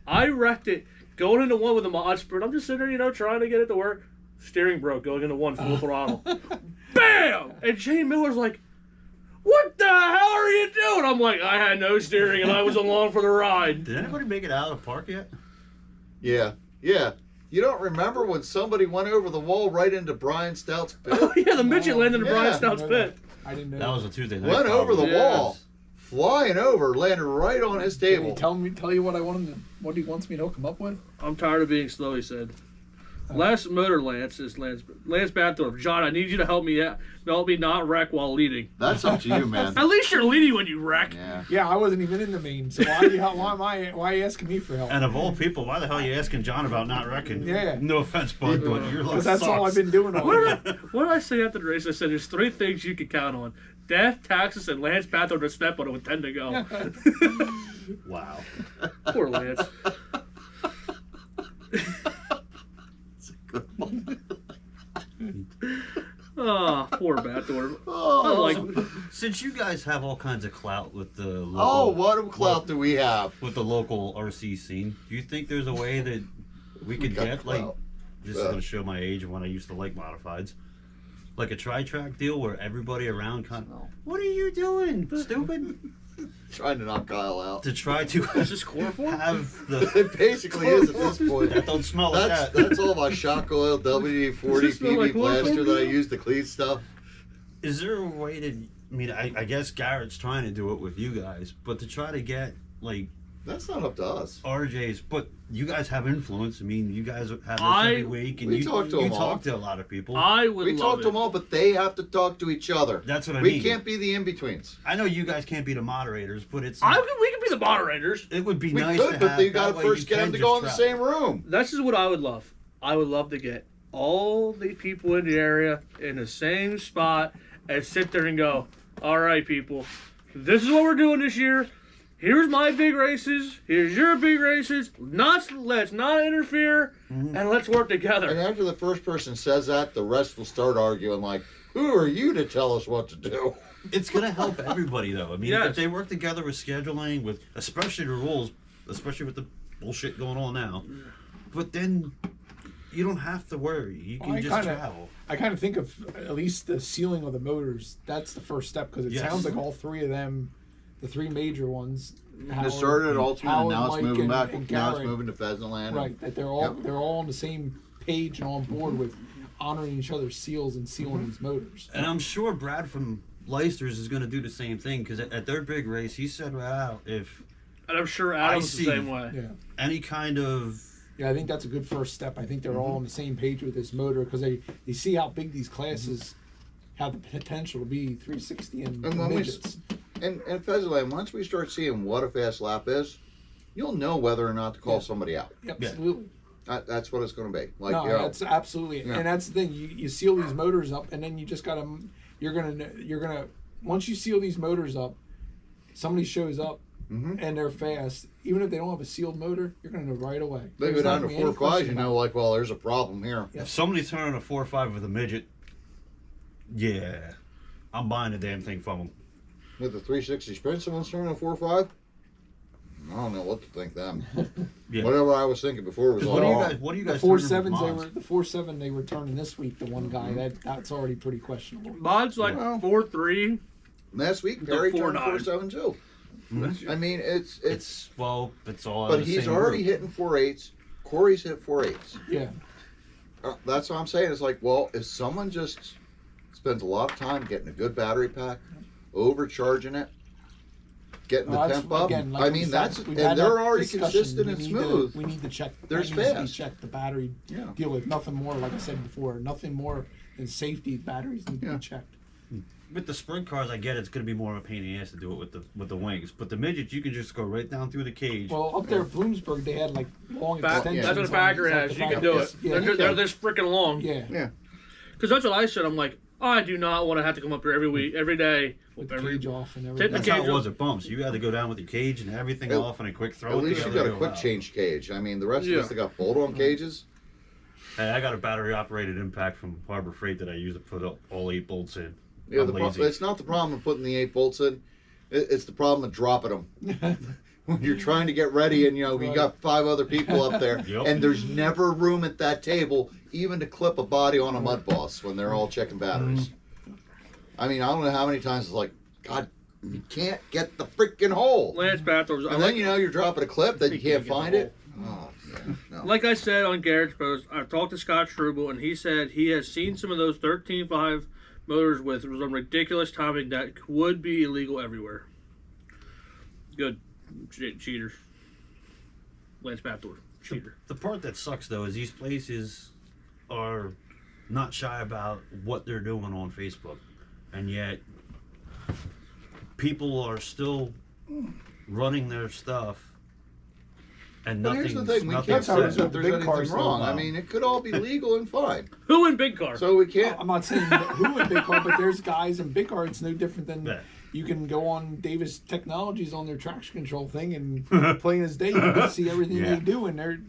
I wrecked it going into one with a mod sprint. I'm just sitting there, trying to get it to work. Steering broke going into one full throttle. Bam! And Jay Miller's like, "What the hell are you doing?" I'm like, "I had no steering and I was along for the ride." Did anybody make it out of the park yet? Yeah. You don't remember when somebody went over the wall right into Brian Stout's pit? Oh yeah, the midget landed in Yeah. Brian Stout's I know pit. I didn't know. That was a Tuesday night. Went over the probably. Yeah. wall, flying over, landed right on his Did he table. tell you what I want him to, what he wants me to hook him up with? I'm tired of being slow, he said. Last motor Lance is Lance Bathdorf. John, I need you to help me not wreck while leading. That's up to you, man. At least you're leading when you wreck. Yeah. Yeah, I wasn't even in the main, so why are you asking me for help? And of all people, why the hell are you asking John about not wrecking? Yeah. No offense, bud, but your luck Because that's all I've been doing all What day. did I say after the race? I said there's 3 things you can count on: death, taxes, and Lance Bathdorf to step on it with 10 to go. Wow. Poor Lance. Oh, poor Bathdorf. Oh, Like, Since you guys have all kinds of clout with the local, oh, what clout do we have? with the local RC scene, do you think there's a way that we could got get like clout. this is going to show my age of when I used to like modifieds, like a tri-track deal where everybody around kind of, No. what are you doing, stupid? Trying to knock Kyle out. To try to is this chloroform? have the It basically is at this point. that don't smell like That's that. that's all my shock oil WD-40 Does this smell PB like blaster chloroform that I now? use to clean stuff. Is there a way to? I mean, I guess Garrett's trying to do it with you guys, but to try to get like That's not up to us. RJ's, but you guys have influence. I mean, you guys have this I- every week, and we you talk to you them all. talk to a lot of people. I would We love talk it. to them all, but they have to talk to each other. That's what I We mean. can't be the in-betweens. I know you guys can't be the moderators, but it's We can be the moderators. it would be We nice could, to but have. you got that to way first you get them can to just go in the travel. same room. This is what I would love. I would love to get all the people in the area in the same spot and sit there and go, "All right, people, this is what we're doing this year. Here's my big races. Here's your big races. Let's not interfere, and let's work And together." after the first person says that, the rest will start arguing like, who are you to tell us what to do? It's gonna help everybody though. I mean, Yes. if they work together with scheduling, with especially the rules, especially with the bullshit going on now, but then you don't have to worry. You can just travel. I kind of think of at least the sealing of the motors. That's the first step because it Yes. sounds like all 3 of them, the 3 major ones. It started at Ultimate, and Howard, now it's Mike, moving and- back. and Now it's Garrett. moving to Pheasant Land. Right, that they're all on the same page and on board with honoring each other's seals and sealing these motors. And I'm sure Brad from Leicester's is going to do the same thing because at their big race, he said right out if And I'm sure Adam's the see. same way. Yeah. any kind of Yeah, I think that's a good first step. I think they're all on the same page with this motor because they see how big these classes have the potential to be 360 and And when we midgets. And Pheasant Land, once we start seeing what a fast lap is, you'll know whether or not to call Yeah. somebody out. Absolutely. That's what it's going to be. Like, No, you know, that's absolutely, Yeah. and that's the thing. You seal these motors up, and then you just gotta. You're gonna. Once you seal these motors up, somebody shows up Mhm. and they're fast. Even if they don't have a sealed motor, you're gonna know right away. they go There's not down to gonna be any 4 5s, question you about know, like, well, there's a problem here. Yeah. if somebody's turning a 4.5 with a midget, yeah, I'm buying the damn thing from them. With the 360 Sprint, someone's turning a 4 5. I don't know what to think then. Yeah. Whatever I was thinking before was 'Cause all what do you wrong. guys? What do you The guys? 4.7s turning with they mods? were the 4.7 they were turning this week. The one guy Mm-hmm. that's already pretty questionable. Mod's like Well. 4.3. Last week, Perry turned 4.9. 4.7 too. I mean, it's It's well, it's all. but the he's same already group. hitting 4.8s. Corey's hit 4.8s. Yeah, That's what I'm saying. It's like, well, if someone just spends a lot of time getting a good battery pack, overcharging it, getting the Well, temp up. again, like I we mean, said, we've and had they're that already discussion. consistent We and need smooth. We need to check. They're that needs to be fast. checked. The battery Yeah. deal with nothing more. Like I said before, nothing more than safety. Batteries need to Yeah. be checked. With the sprint cars, I get it's going to be more of a pain in the ass to do it with the wings. But the midgets, you can just go right down through the cage. Well, up there at Bloomsburg, they had like long Back, extensions. that's what a on factory it. Like has. the You can factory- do it. Yeah, They're this freaking long. yeah. Yeah. Because that's what I said. I'm like, I do not want to have to come up here every week, every day. With the every, cage off and Take everything. the That's how cage it was at bumps. You had to go down with your cage and everything At- off and a quick throw. At it least you together. got a quick Wow. change cage. I mean, the rest Yeah. of us that got bolt-on cages. Hey, I got a battery operated impact from Harbor Freight that I use to put all 8 bolts in. Yeah, I'm lazy. it's not the problem of putting the 8 bolts in. It's the problem of dropping them. When you're trying to get ready and, you Right. got 5 other people up there, Yep. and there's never room at that table even to clip a body on a mud boss when they're all checking batteries. I mean, I don't know how many times it's like, God, you can't get the freaking hole. Lance Bathos. And then, you're dropping a clip that you can't get the find it. Oh, yeah, no. Like I said on Garrett's post, I talked to Scott Struble, and he said he has seen some of those 13.5 motors with some ridiculous timing that would be illegal everywhere. Good. Cheaters. Lance Bathor. Cheater. The part that sucks though is these places are not shy about what they're doing on Facebook, and yet people are still running their stuff, and But here's nothing's the thing, we nothing's can't how say it is said. that with there's big cars, anything wrong. though. I mean, it could all be legal and fine. Who in big car? So we can't. I'm not saying who in big car, but there's guys in big car. It's no different than Yeah. you can go on Davis Technologies on their traction control thing and plain as day you can see everything Yeah. they do, and they're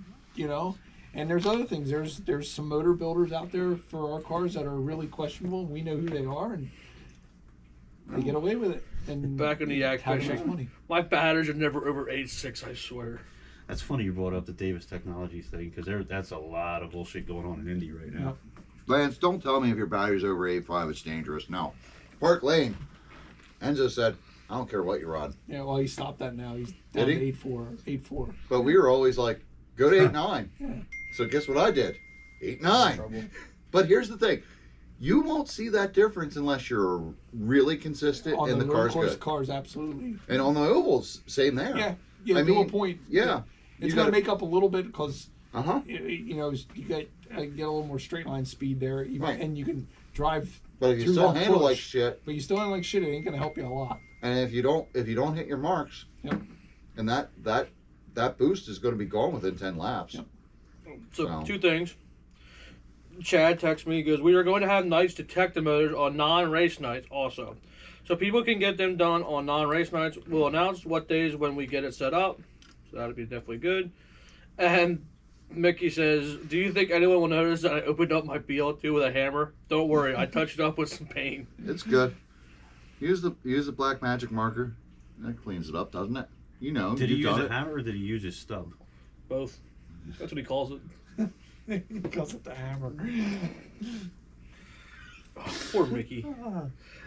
and there's other things. There's some motor builders out there for our cars that are really questionable, and we know who they are, and they get away with it. And Back in the yak have enough fishing. money. My batters are never over 8.6, I swear. That's funny you brought up the Davis Technologies thing because that's a lot of bullshit going on in Indy right now. Lance, don't tell me if your battery's over 8.5, it's dangerous. No. Park Lane, Enzo said, I don't care what you're on. Yeah, well, he stopped that now. He's Did down to he? 8.4. But we were always like, go to 8.9. Yeah. So guess what I did? 8.9. But here's the thing. You won't see that difference unless you're really consistent On and the road car's course good. cars, absolutely. And on the ovals, same there. Yeah, I to a mean, point. Yeah. It's You going to gotta- make up a little bit because Uh-huh. you get a little more straight line speed there, even, Right. and you can drive. But if you through still that handle push. like shit, But you still ain't like shit. It ain't going to help you a lot. and if you don't hit your marks, Yep. and that boost is going to be gone within 10 laps. Yep. So, Wow. 2 things. Chad texts me, he goes, we are going to have nights to tech the motors on non-race nights also. So people can get them done on non-race nights. We'll announce what days when we get it set up. So that'll be definitely good. And Mickey says, do you think anyone will notice that I opened up my BL2 with a hammer? Don't worry, I touched it up with some paint. It's good. Use the black magic marker. That cleans it up, doesn't it? You know. Did he you've use done a it. hammer or did he use his stub? Both. That's what he calls it. He calls it the hammer. Poor Mickey.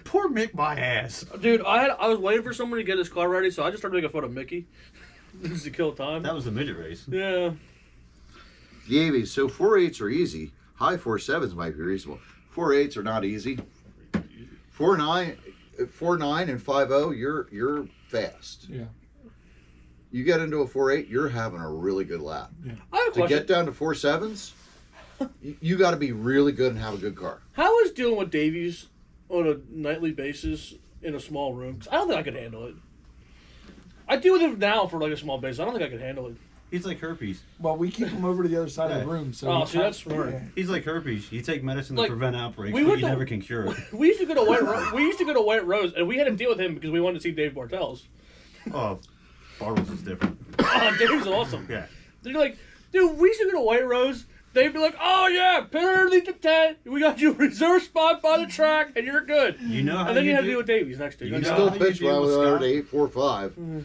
Poor Mick, my ass. Dude, I was waiting for someone to get his car ready, so I just started making fun of Mickey. Just to kill time. That was the midget race. Yeah. Yavies. So 4.8s are easy. High 4.7s might be reasonable. 4.8s are not easy. 4.9 and 5.0, you're fast. Yeah. You get into a 4.8, you're having a really good lap. I have a To question. get down to 4.7s, you got to be really good and have a good car. How is dealing with Davies on a nightly basis in a small room? 'Cause I don't think I could handle it. I deal with him now for like a small base. I don't think I could handle it. He's like herpes. Well, we keep him over to the other side of Yeah. the room. So Oh, we see, can't- that's smart. yeah. He's like herpes. You take medicine to Like, prevent outbreaks, we but went you to- never can cure it. We used to go to we used to go to White Rose, and we had to deal with him because we wanted to see Dave Bartels. Oh, Bartles is different. Oh, Dave's awesome. Yeah. They're like, dude, we used to go to White Rose. They'd be like, oh yeah, pit underneath the tent. We got you a reserve spot by the track, and you're good. You know how And then you you have to do- deal with Davies next to you. You You know still how you pitch deal well with with Scott? 8.45.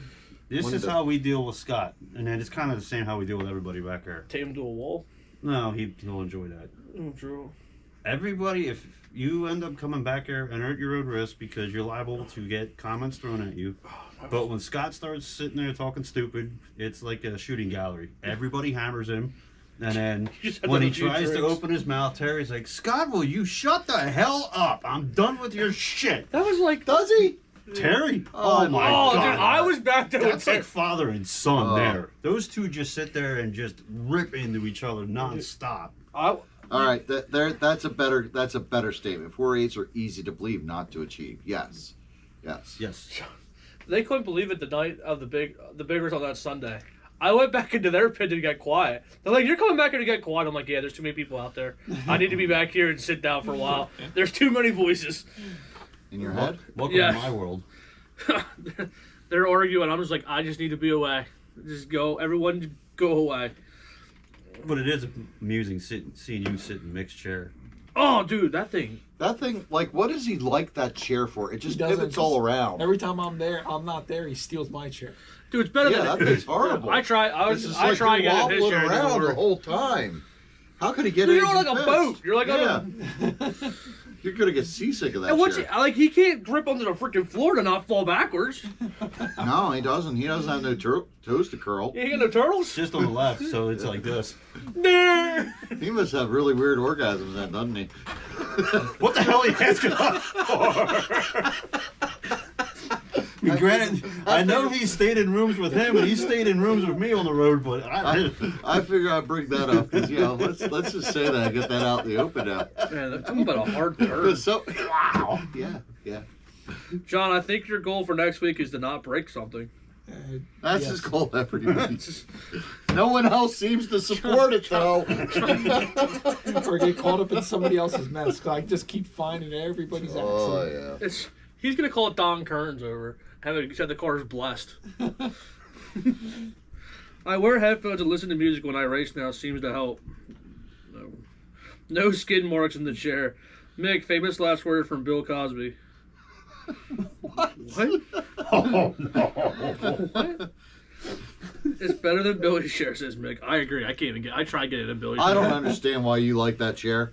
This One is of the- how we deal with Scott, and then it's kind of the same how we deal with everybody back there. Take him to a wall. No, he'll enjoy that. True. Everybody, if you end up coming back here and at your own risk because you're liable to get comments thrown at you. But when Scott starts sitting there talking stupid, it's like a shooting gallery. Everybody hammers him. And then Just had when to he have a few tries to drinks. open his mouth, Terry's like, Scott, will you shut the hell up? I'm done with your shit. That was like, Does he? Terry? Oh my oh, God. dude, I was back there with That's like Terry. father and son Oh. there. Those two just sit there and just rip into each other nonstop. All right, that's a better statement. 4-8s are easy to believe, not to achieve. Yes. Yes. They couldn't believe it the night of the big on that Sunday. I went back into their pit to get quiet. They're like, "You're coming back here to get quiet." I'm like, "Yeah, there's too many people out there. I need to be back here and sit down for a while. There's too many voices." In your head? Welcome Yeah. to my world. They're arguing. I'm just like, I just need to be away. Just go. Everyone go away. But it is amusing seeing you sit in mixed chair. Oh, dude, that thing. That thing, like, what does he like that chair for? It just He doesn't, pivots all around. Every time I'm not there, he steals my chair. Dude, it's better Yeah, than that thing's horrible. I try. I It's just I like try you're getting his wobbling chair. It doesn't around the work. whole time. How could he get Dude, it? you're on like a boat. You're like on yeah. You're gonna get seasick of that And what's chair. he can't grip onto the freaking floor to not fall backwards. No, he doesn't. He doesn't have no toes to curl. You ain't got no turtles? Just on the left, so it's like this. Nah. He must have really weird orgasms then, doesn't he? What the hell are you asking us for? Granted, I know he stayed in rooms with him, and he stayed in rooms with me on the road, but I figure I'd bring that up because let's just say that and get that out in the open now. Man, talk about a hard turn. So, wow. Yeah. John, I think your goal for next week is to not break something. That's Yes. his goal every week. No one else seems to support it though. Or get caught up in somebody else's mess. 'Cause I just keep finding everybody's accident. Oh yeah. He's gonna call it Don Kearns over. Said the car is blessed. I wear headphones and listen to music when I race now. Seems to help. No skid marks in the chair. Mick, famous last word from Bill Cosby. What? Oh no! What? It's better than Billy's chair, says Mick. I agree. I can't even get. I tried getting in Billy's chair. I don't understand why you like that chair.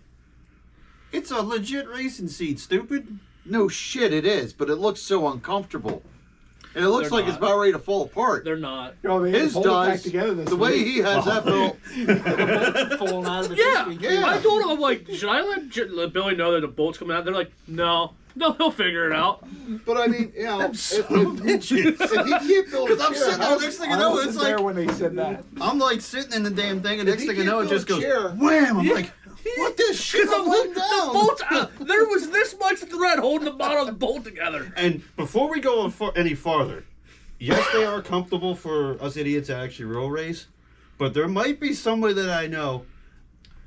It's a legit racing seat, stupid. No shit, it is, but it looks so uncomfortable. And it looks They're like it's not. about ready to fall apart. They're not. Yo, they had His to pull it back does. together this The way week. he has that built. Falling out of it Yeah, this week. Yeah. I told him, I'm like, should I let Billy know that the bolt's coming out? They're like, no, he'll figure it out. But I mean, you know, if he Bitches. can't build a Because I'm chair, sitting there, next thing you I know, wasn't it's there like when they said that. I'm like sitting in the damn thing, and If next he thing you know, it can't just build goes a chair- wham. I'm Yeah. like, what this shit? Because I'm laying the down. bolt's out. There was this much thread holding the bottom of the bolt together. And before we go any farther, yes, they are comfortable for us idiots to actually roll race, but there might be somebody that I know,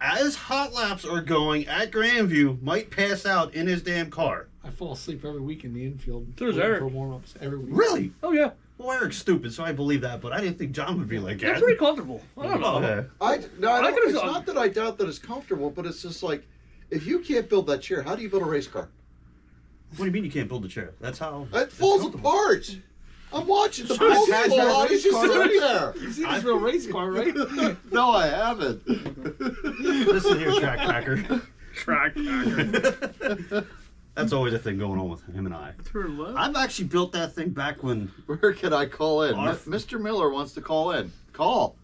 as hot laps are going at Grandview, might pass out in his damn car. I fall asleep every week in the infield. There's waiting Eric. for warm-ups every week. Really? Oh, yeah. Well, Eric's stupid, so I believe that, but I didn't think John would be like They're that. pretty comfortable. I don't know. Okay. I I could've it's done- not that I doubt that it's comfortable, but it's just like, if you can't build that chair, how do you build a race car? What do you mean you can't build a chair? That's how. It falls apart. I'm watching the I've bolts had fall that out. race It's just car, sitting right? there. You see this real race car, right? No, I haven't. Listen here, track packer. Track packer. That's always a thing going on with him and I. Turn left. I've actually built that thing back when. Where can I call in? Our- Mr. Miller wants to call in. Call.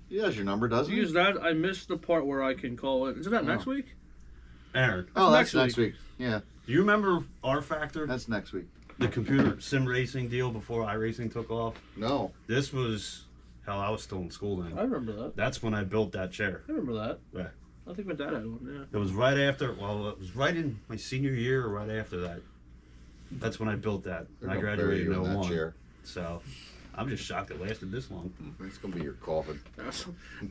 He has your number, doesn't he? Use that. I missed the part where I can call it. Isn't that next week? Eric, Oh, that's next next week. Yeah, do you remember R Factor? that's next week. The computer sim racing deal before iRacing took off? No. This was. Hell, I was still in school then. I remember that. That's when I built that chair. I remember that. Yeah. I think my dad had one, It was right after, well, it was right in my senior year or right after that. That's when I built that. They're I gonna bury graduated you in in that 01. chair. So, I'm just shocked it lasted this long. It's gonna be your coffin. yeah.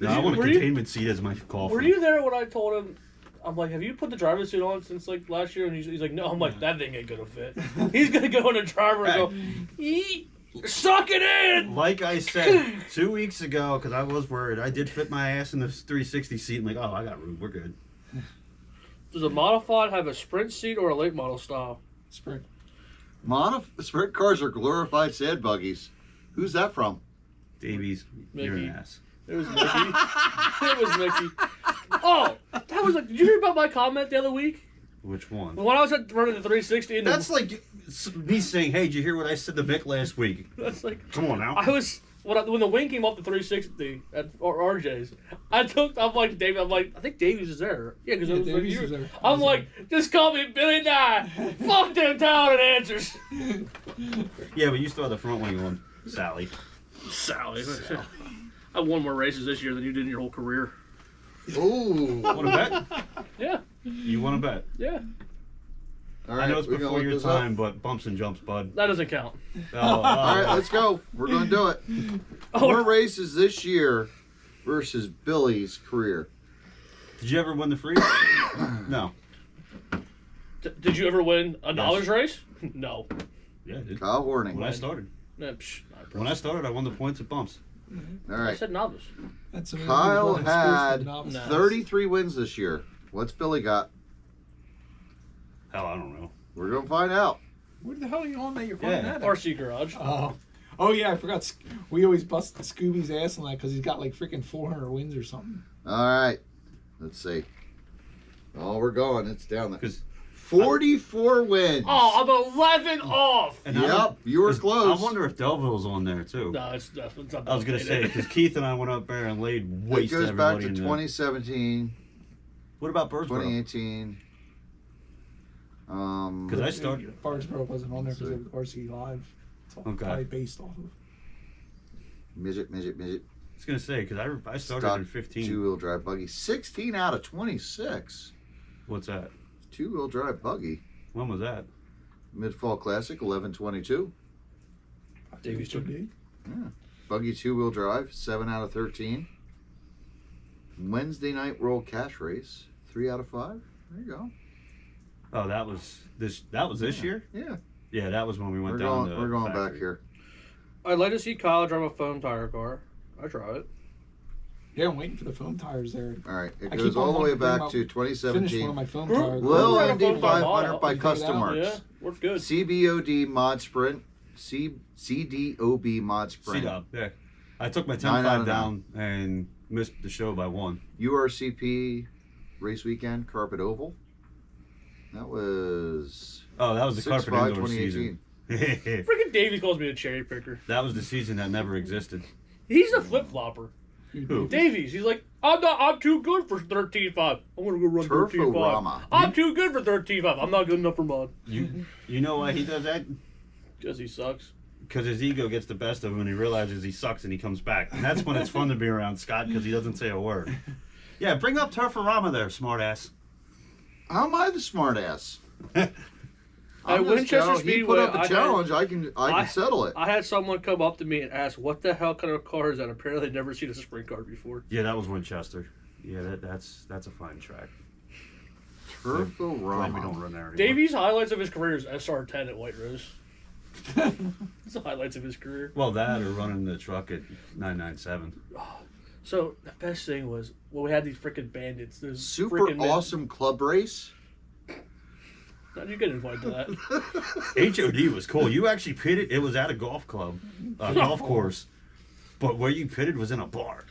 No, I want a Were you- containment seat as my coffin. Were you there when I told him, I'm like, have you put the driver's seat on since like last year? And he's like, no. I'm like, that thing ain't gonna fit. He's gonna go in the driver and go, "Eee, suck it in. Like I said 2 weeks ago, because I was worried, I did fit my ass in the 360 seat. I'm like, oh, I got room. We're good. Does a modified have a sprint seat or a late model style? Sprint. Sprint cars are glorified sand buggies. Who's that from? Davies, you're an Mickey. ass. It was Mickey. It was Mickey. Oh, that was like. Did you hear about my comment the other week? Which one? When I was running the 360, and That's like me saying, hey, did you hear what I said to Vic last week? that's like. Come on now. I was when the wing came off the 360 at RJ's, I'm like David. I'm like, I think Davies is there. Yeah, because it was Davies you. was there. I'm like, just call me Billy Nye. Fuck them talented answers. Yeah, but you still had the front wing on, Sally. Sally. I won more races this year than you did in your whole career. Ooh. Want to bet? Yeah. You want to bet? Yeah. All right, I know it's we gonna before look your this up? time, but bumps and jumps, bud. That doesn't count. All All right, let's go. We're going to do it. More races this year versus Billy's career. Did you ever win the free? No. Did you ever win a dollars race? No. Yeah, I did. Kyle Horning. When I started. Not When I started, I won the points at bumps. All I right. said novice. That's amazing. Kyle Running sports had with novice. No. 33 wins this year. What's Billy got? Hell, I don't know. We're going to find out. Where the hell are you on that? You're finding Yeah. that? RC Garage. Oh yeah, I forgot. We always bust Scooby's ass on that because he's got like freaking 400 wins or something. All right. Let's see. Oh, we're going. It's down there. 'Cause 44 wins. Oh, I'm 11 off. And I Yep, don't- you were 'cause close. I wonder if Delville's on there too. No, it's definitely not. I was gonna say because Keith and I went up there and laid It waste to goes back everybody to in there. 2017, What about Birdsboro? 2018. Because I started. Bardsboro wasn't on there because it was RC Live. It's all Okay. probably based off of. I Midget. was gonna say because I started Stock in 15. two-wheel drive buggy. 16 out of 26. What's that? Two-wheel drive buggy. When was that? Mid-fall classic, 1122. Davies took it. Buggy two-wheel drive, 7 out of 13. Wednesday night World Cash Race, 3 out of 5. There you go. Oh, that was this. That was this year. Yeah, Yeah, that was when we went we're down. going. to We're going factory. back here. I'd like to see Kyle drive a foam tire car. I drive it. Yeah, I'm waiting for the foam tires there. All right, it I goes keep on all the way wanting to bring back out- to Finish one of 2017. my foam Who- tires. Lil We're Indy gonna put them on 500 by Figure it out. Custom Yeah, Works. works good. CBOD Mod Sprint. CDOB Mod Sprint. C-Dub, yeah. I took my 9 out 10-5 of down and missed the show by 1. URCP Race Weekend Carpet Oval. That was Oh, that was the 6/5, carpet indoor 2018. season. Freaking Davies calls me a cherry picker. That was the season that never existed. He's a flip flopper. Who? Davies, he's like, I'm too good for 13.5. I'm gonna go run 13.5. Turforama. I'm too good for 13.5. I'm not good enough for mud. You know why he does that? Because he sucks. Because his ego gets the best of him and he realizes he sucks and he comes back. And that's when it's fun to be around Scott because he doesn't say a word. Yeah, bring up Turforama there, smartass. How am I the smartass? At I'm just Winchester telling- he put Speedway, up a I had- challenge. I can settle it. I had someone come up to me and ask, what the hell kind of car is that? Apparently they'd never seen a sprint car before. Yeah, that was Winchester. Yeah, that's a fine track. Glad we don't Turforama. run there anymore. Davies' highlights of his career is SR10 at White Rose. That's the highlights of his career. Well, that or running the truck at 997. So the best thing was, well, we had these freaking bandits. Those Super freaking men- awesome club race. How'd you get invited to that? HOD was cool. You actually pitted. It was at a golf club, a golf course, but where you pitted was in a bar.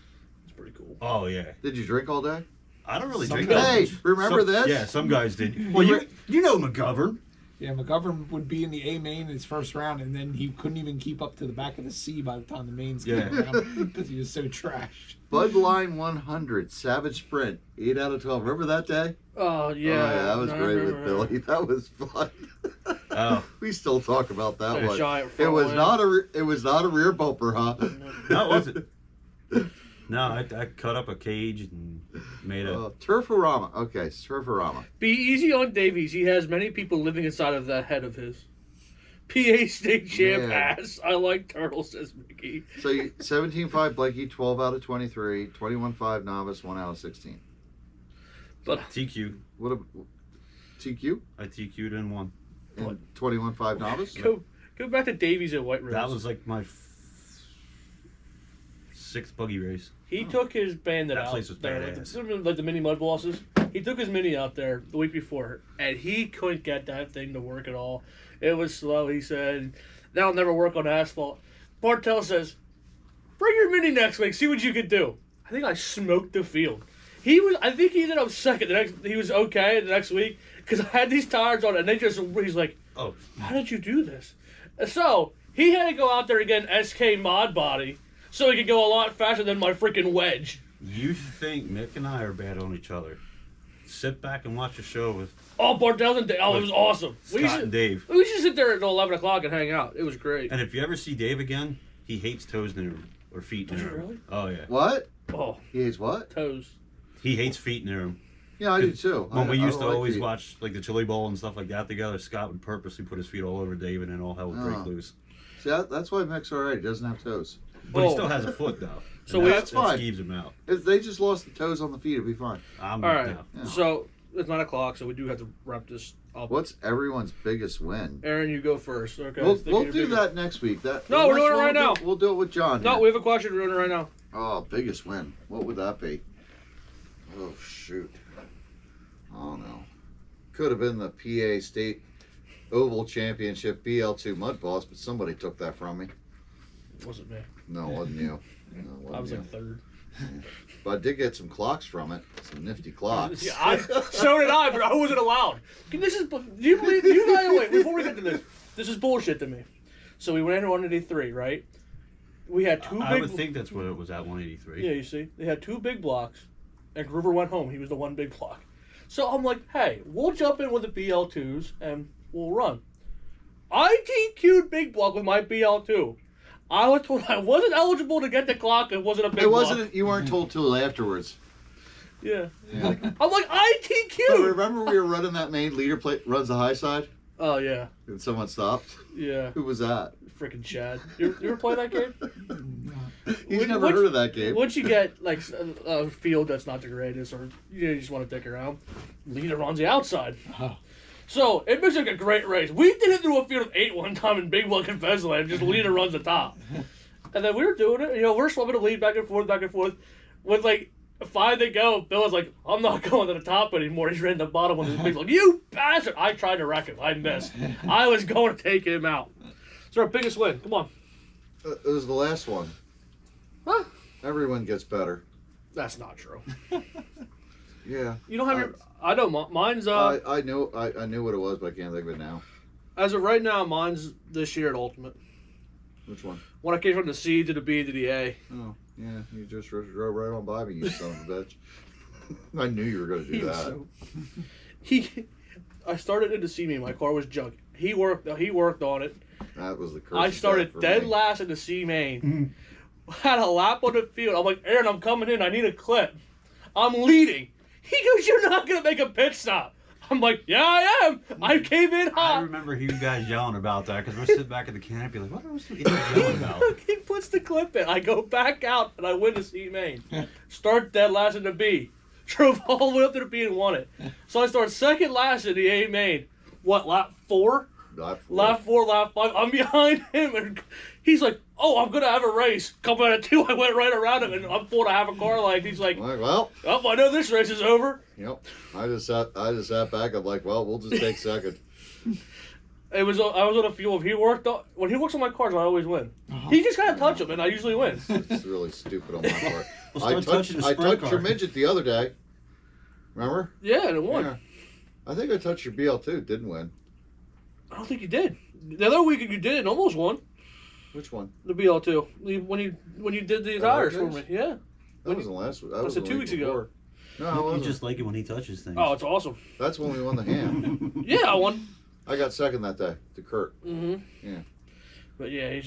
It's pretty cool. Oh yeah. Did you drink all day? I don't really Some drink. guys- that Hey, much. remember this? Yeah, some guys did. Well, you know McGovern. Yeah, McGovern would be in the A main in his first round, and then he couldn't even keep up to the back of the C by the time the mains came Yeah. around because he was so trashed. Budline 100 Savage Sprint 8 out of 12. Remember that day? Oh, yeah. That was I great with remember. Billy. That was fun. Oh. We still talk about that Like a one. giant It front was wing. not a rear bumper, huh? No, it wasn't. No, I cut up a cage and made a. Turforama. Okay, Turforama. Be easy on Davies. He has many people living inside of that head of his. PA state champ Yeah. ass. I like turtle, says Mickey. So 17.5 Blakey, 12 out of 23, 21.5 novice, 1 out of 16. But TQ. What a TQ I TQ'd in one. and 21.5 novice. go back to Davies at White Rose. That was like my 6th buggy race. He took his bandit That out place was there, badass. like the mini mud bosses. He took his mini out there the week before, and he couldn't get that thing to work at all. It was slow. He said, "That'll never work on asphalt." Bartel says, "Bring your mini next week. See what you can do." I think I smoked the field. I think he ended up second. He was okay the next week because I had these tires on, and he's like, Oh, "How did you do this?" And so he had to go out there again, SK mod body. so he could go a lot faster than my freaking wedge. You think Mick and I are bad on each other? Sit back and watch a show with Oh, Bartels and Dave. Oh, it was awesome. Scott and Dave. We should sit there until 11 o'clock and hang out. It was great. And if you ever see Dave again, he hates toes in the room or feet in the Does he room. really? Oh yeah. What? Oh, He hates what? toes. He hates feet in the room. Yeah, I do too. When we I used to don't like always feet. watch like the Chili Bowl and stuff like that together, Scott would purposely put his feet all over Dave, and then all hell would break Oh. loose. See, that's why Mick's alright. He doesn't have toes. But he Oh. still has a foot though. So And we- That's fine. skeeves him out. If they just lost the toes on the feet, it'd be fine. I'm, All right. yeah. Yeah. So it's 9 o'clock, so we do have to wrap this up. What's everyone's biggest win? Aaron, you go first. Okay. We'll Think of your do biggest- that next week. That No, we're next doing it one right we'll now. We'll do it with John. No, here. we have a question. We're doing it right now. Oh, biggest win. What would that be? Oh, shoot. Oh, no. Could have been the PA State Oval Championship BL2 Mud Boss, but somebody took that from me. Wasn't me. No, it wasn't you. No, it wasn't I was you. like third. But I did get some clocks from it. Some nifty clocks. Yeah, so did I, but I wasn't allowed. This is. Do you believe? Wait, before we get to this, this is bullshit to me. So we went in 183, right? We had two I big. would think that's what it was at 183. Yeah, you see, they had two big blocks, and Gruber went home. He was the one big block. So I'm like, hey, we'll jump in with the BL2s and we'll run. I TQ'd big block with my BL2. I was told I wasn't eligible to get the clock. It wasn't a big It block. wasn't. You weren't told till afterwards. Yeah. Yeah. I'm like, I So TQ'd. remember we were running that main leader plate runs the high side, Oh yeah, and someone stopped. yeah. Who was that? Freaking Chad. You ever play that game? He's Would- never would- heard of that game. Once you get like a field that's not the greatest, or you just want to dick around, leader runs the outside. Oh. So it makes like a great race. We did it through a field of 8 one time in Big Block and Fezland. Just leader runs the top, and then we were doing it. You know, we're swapping the lead back and forth. With like 5 to go, Bill was like, "I'm not going to the top anymore." He's ran the bottom with his big block. You bastard! I tried to wreck him. I missed. I was going to take him out. It's our biggest win. Come on. It was the last one. Huh? Everyone gets better. That's not true. Yeah. You don't have your. I know mine's. I knew what it was, but I can't think of it now. As of right now, mine's this year at Ultimate. Which one? When I came from the C to the B to the A. Oh, yeah. You just drove right on by me, you son of a bitch. I knew you were going to do that. I started in the C main. My car was junk. He worked on it. That was the curse. I of started death for dead me. last in the C main. Had a lap on the field. I'm like, Aaron, I'm coming in. I need a clip. I'm leading. He goes, you're not going to make a pit stop. I'm like, yeah, I am. I came in I hot. remember you guys yelling about that because we're sitting back at the canopy like, what are those idiots yelling about? He puts the clip in. I go back out and I win the C main. Start dead last in the B. Drove all the way up to the B and won it. So I start second last in the A main. What, lap 4? Lap 4, lap 5. I'm behind him and he's like, oh, I'm going to have a race. Coming out of 2, I went right around him and I'm full to have a car like. He's like, Well, oh, I know this race is over. yep. I just sat back. I'm like, well, we'll just take second. I was on a field. When he works on my cars, I always win. He just kind of touch him and I usually win. It's really stupid on my part. Well, I start touching the sprint touched car. your midget the other day. Remember? Yeah, and it won. Yeah. I think I touched your BL2. Didn't win. I don't think you did. The other week you did and almost won. Which one? The BL2. When you did the tires for me. Yeah. That wasn't last week. That was said the 2 week weeks ago. before. No, it You wasn't. just like it when he touches things. Oh, it's awesome. That's when we won the ham. Yeah, I won. I got second that day to Kurt. Mm-hmm. Yeah. But yeah,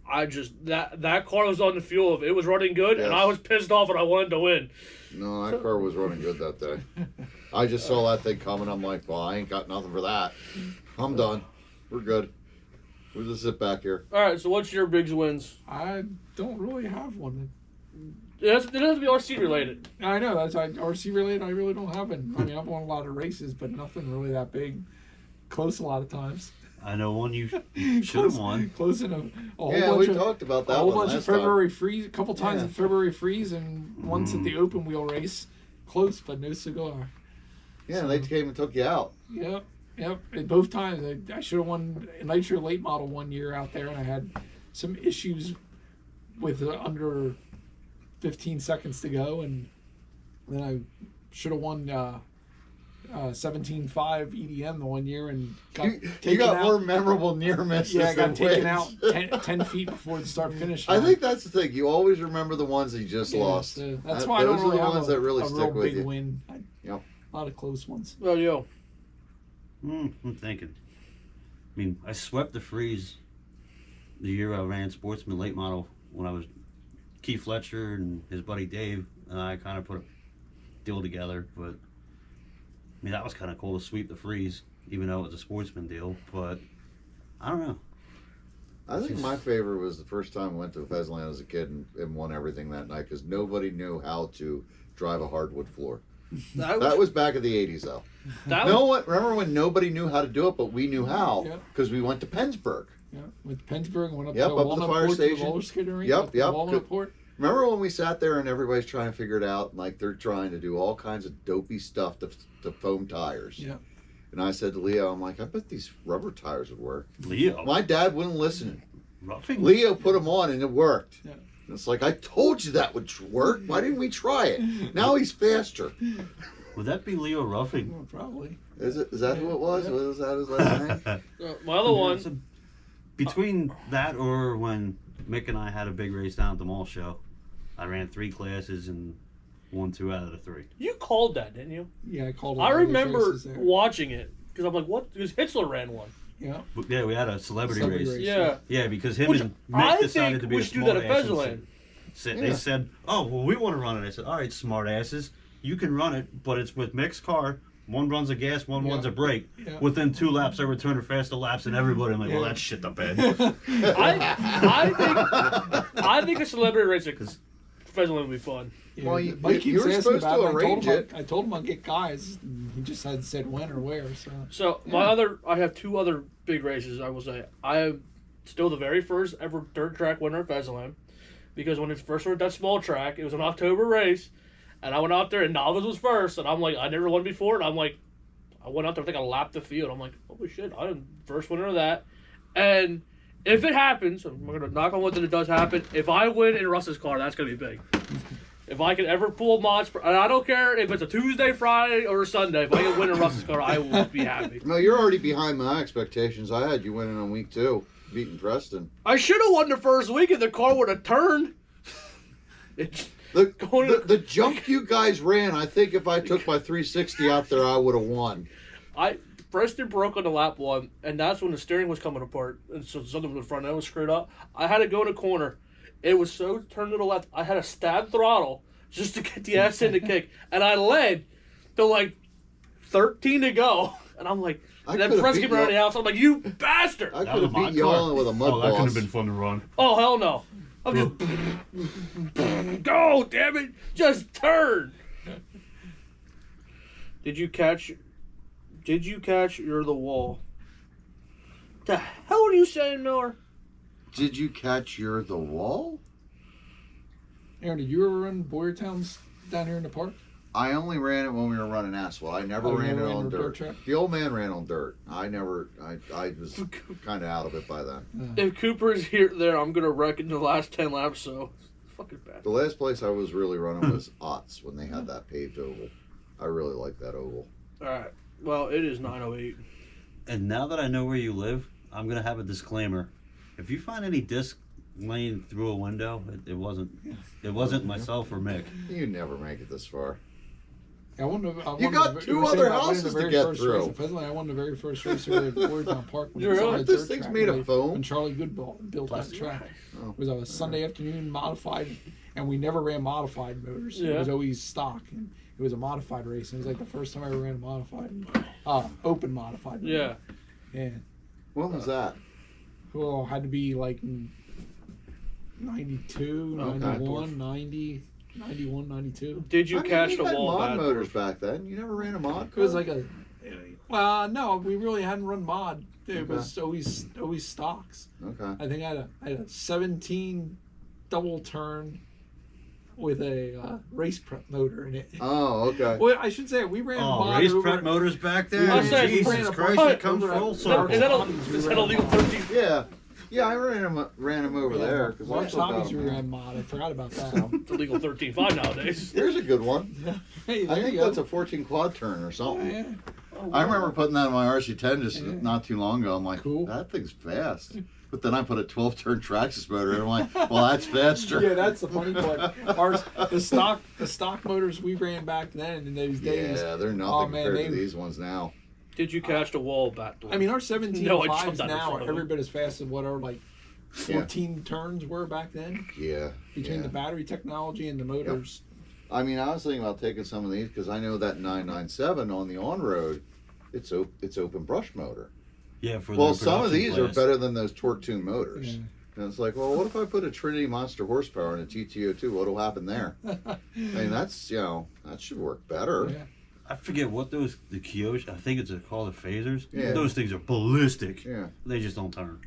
that car was on the fuel. It was running good, and Yes. I was pissed off, and I wanted to win. No, that car was running good that day. I just saw that thing coming. I'm like, well, I ain't got nothing for that. I'm done. We're good. We'll just sit back here. All right, so what's your biggest wins? I don't really have one. It has to be RC related. I know that's RC related. I really don't have it. I mean, I've won a lot of races, but nothing really that big. Close a lot of times. I know one you should have won. Close in a whole Yeah, bunch we of talked about a that whole one bunch of last time. February freeze. A couple times Yeah. in February freeze, and once at the open wheel race. Close, but no cigar. Yeah, and they came and took you out. Yep. And both times I should have won a Nitro late model one year out there, and I had some issues with under 15 seconds to go, and then I should have won 17.5 EDM the one year and got You taken got out. more memorable near misses. Yeah, I got than taken wins. out 10 feet before the start finish. I think that's the thing. You always remember the ones that you just lost. That's why I don't Those really are the have ones that really a stick real with big you. win. Yep. A lot of close ones. Well, yo. I'm thinking. I mean, I swept the freeze the year I ran Sportsman late model when I was Keith Fletcher and his buddy Dave, and I kind of put a deal together. But I mean, that was kind of cool to sweep the freeze, even though it was a Sportsman deal. But I don't know. I think my favorite was the first time I went to Fezland as a kid and won everything that night because nobody knew how to drive a hardwood floor. That was back in the 80s, though. Remember when nobody knew how to do it, but we knew how because we went to Pennsburg. Yeah, with Pennsburg, went up Yep, to up at the Walnut fire Port, station. to the roller skating rink. Yep, yep. Walnut Port. Remember when we sat there and everybody's trying to figure it out, and like they're trying to do all kinds of dopey stuff to foam tires. Yeah. And I said to Leo, I'm like, I bet these rubber tires would work. Leo. My dad wouldn't listen. Roughing. Leo put them on and it worked. Yeah. And it's like, I told you that would work. Why didn't we try it? Now he's faster. Would that be Leo Roughing? Well, probably. Is that who it was? Yeah. Was that his last name? My other one. So, between that or when Mick and I had a big race down at the mall show, I ran 3 classes and won 2 out of the 3. You called that, didn't you? Yeah, I called it. I all those remember races there. watching it because I'm like, what? Because Hitler ran one. Yeah. But yeah, we had a celebrity Celebrity race. race. Yeah. Yeah, because him Which and I Mick decided think to be we a should do that at smart ass and Fezland. Yeah. They said, oh, well, we want to run it. I said, all right, smart asses, you can run it, but it's with Mick's car. One runs a gas, one runs a brake. Yeah. Within 2 laps, I returned a faster laps than everybody. I'm like, well, that's shit the bed. I think a celebrity race at Fezland would be fun. Yeah, Well, Mike keeps you were asking supposed about to it. arrange it. I told him I'd get guys. And he just hadn't said when or where. So So I have 2 other big races. I will say I am still the very first ever dirt track winner at Fezland because when it first started that small track, it was an October race, and I went out there and Novice was first, and I'm like, I never won before, and I'm like, I went out there, I think I lapped the field. I'm like, holy shit, I'm first winner of that, and if it happens, I'm gonna knock on wood that it does happen. If I win in Russ's car, that's gonna be big. If I can ever pull mods, and I don't care if it's a Tuesday, Friday, or a Sunday, if I can win in Russ's car, I will be happy. No, you're already behind my expectations. I had you winning on week 2, beating Preston. I should have won the first week if the car would have turned. The jump you guys ran, I think if I took my 360 out there, I would have won. Preston broke on the lap 1, and that's when the steering was coming apart. And so something with the front end was screwed up. I had to go in a corner. It was so turned to the left. I had to stab throttle just to get the ass in the kick. And I led to like 13 to go. And I'm like, and then Preston came around the house. I'm like, you bastard! I could have beat you all with a mud that could boss. have been fun to run. Oh, hell no. I'm just, go, damn it. Just turn. Did you catch You're the Wall? The hell are you saying, Miller? Did you catch You're the Wall? Aaron, did you ever run Boyertowns down here in the park? I only ran it when we were running asphalt. I never ran it on dirt. track? The old man ran on dirt. I was kind of out of it by then. If Cooper is there, I'm gonna wreck in the last 10 laps. So, fucking bad. The last place I was really running was Otts when they had that paved oval. I really liked that oval. All right. Well, it is 9:08. And now that I know where you live, I'm going to have a disclaimer. If you find any disc laying through a window, it wasn't myself or Mick. You never make it this far. You got 2 other houses to get through. I won the very first race here at Boyertown Park. You really? This thing's made of foam. When Charlie Goodball built that track. Oh. It was a Sunday afternoon modified, and we never ran modified motors. Yeah. It was always stock. And it was a modified race. And it was like the first time I ever ran a modified, open modified motor. Yeah. Yeah. When was that? Well, had to be like 92, Okay. 91, 90, 91, 92. Did you catch you the had wall mod bad? motors back then. You never ran a mod It was car? like well, no, we really hadn't run mod. It Okay. was always stocks. Okay. I think I had a 17 double turn with a race prep motor in it. Oh, okay. Well, I should say we ran mod race over. prep motors back there. I'll say- Jesus ran a Christ, bunch it comes over full at- circle. Is that a legal 13? Yeah. Yeah, I ran him over there because Mark I still got Tommy's him. rear end mod. I forgot about that. It's illegal 13.5 nowadays. Here's a good one. Hey, I there think you go. that's a 14 quad turn or something. Yeah. I remember putting that in my RC10 just Yeah. not too long ago. I'm like, Cool. that thing's fast. But then I put a 12-turn Traxxas motor in. I'm like, well, that's faster. Yeah, that's the funny part. The stock motors we ran back then in those days. Yeah, they're nothing Oh, man, compared to these ones now. Did you catch the wall back door? I mean, our 17 No, I fives jumped out in now front are of every them. bit as fast as what our like 14 turns were back then. Yeah. Between yeah. the battery technology and the motors. I mean, I was thinking about taking some of these because I know that 997 on the on-road, it's open brush motor. Yeah, for Well, the some of production these class. are better than those torque tune motors. Yeah. And it's like, well, what if I put a Trinity Monster horsepower in a TTO2? What'll happen there? I mean, that's, that should work better. Yeah. I forget what the Kyoshi, I think it's called the phasers. Yeah. Those things are ballistic. Yeah. They just don't turn.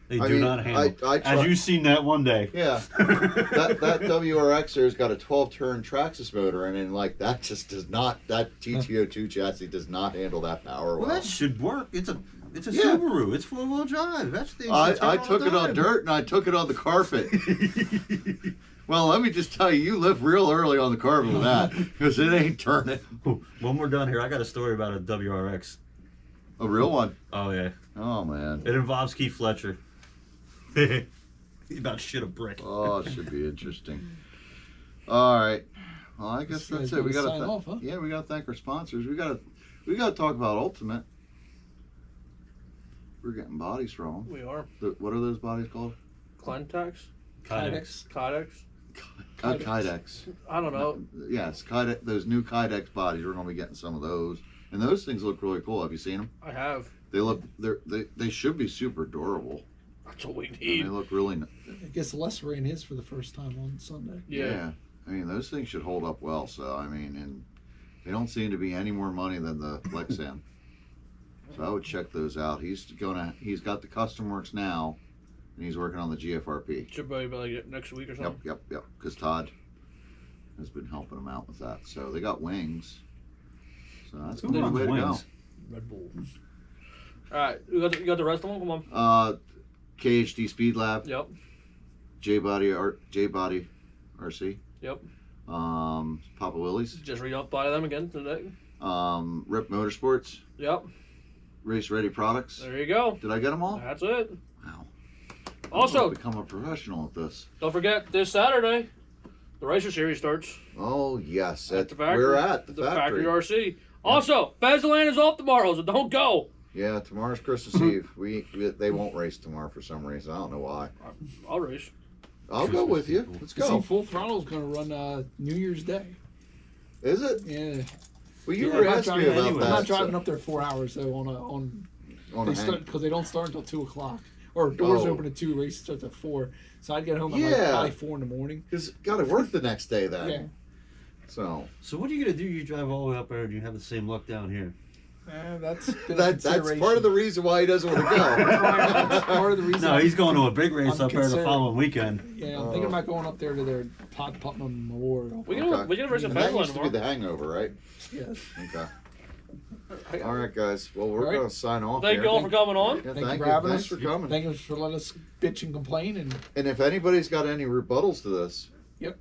They I do mean, not handle. I As you seen that one day. Yeah. that WRXer's got a 12-turn Traxxas motor in it, and like that just does not, that TTO2 chassis does not handle that power Well, well. that should work. It's a Yeah. Subaru. It's 4-wheel drive. That's the I took it on dirt and I took it on the carpet. Well, let me just tell you, you live real early on the carpet with that because it ain't turning. When we're done here, I got a story about a WRX. A real one. Oh yeah, Oh man. it involves Keith Fletcher. He about shit a brick. Oh, it should be interesting. All right. Well, I guess You that's guys it. We wanna got to sign off, huh? Yeah, we got to thank our sponsors. We got to talk about Ultimate. We're getting bodies from them. We are. What are those bodies called? Clentex? Kydex. Kydex? Kydex. I don't know. Yes, Kydex. Those new Kydex bodies. We're going to be getting some of those, and those things look really cool. Have you seen them? I have. They should be super durable. That's what we And need. they look really. I guess Les ran his for the first time on Sunday. Yeah. I mean, those things should hold up well. So I mean, and they don't seem to be any more money than the Lexan. So I would check those out. He's got the Custom Works now, and he's working on the GFRP. Should probably be like next week or something. Yep. Because Todd has been helping him out with that. So they got wings. So that's a Who good runs way to go. wings? Red Bulls. All right, you got the rest of them. Come on. KHD Speed Lab, Yep. J Body RC, Yep. Papa Willie's, Just re-up by them again today. Rip Motorsports, Yep. Race Ready Products. There you go. Did I get them all? That's it. Wow. Also, I've become a professional at this. don't forget this Saturday, the Racer Series starts Oh yes, at the factory. we're at the factory factory. RC. Also, Bezland is off tomorrow, so don't go. Yeah, tomorrow's Christmas Eve. They won't race tomorrow for some reason. I don't know why. I'll race. I'll go with you. Let's See, go. Full Throttle's going to run New Year's Day. Is it? Yeah. Well, you Yeah, were I'm not asking me driving about anyway. that. I'm not driving so- up there 4 hours though on they a start hang. because they don't start until 2 o'clock. Or doors Oh. open at 2, race starts at 4. So I'd get home at Yeah. probably 4 in the morning. Because got to work the next day then. Yeah. So So what are you gonna do? You drive all the way up there and you have the same luck down here. That's been a that's part of the consideration. reason why he doesn't want to go. That's part of the reason. No, he's going to a big race I'm up there the concerned. following weekend. Yeah, I'm thinking about going up there to their Putnam Memorial. We can race at And that Bezland used to be tomorrow. the hangover, right? Yes. Okay. All right, guys. Well, we're All right. going to sign off. Thank here. you all for coming on. Yeah, Thank you thank for you. having Thanks us. for coming. Thank you for letting us bitch and complain. And And if anybody's got any rebuttals to this, Yep.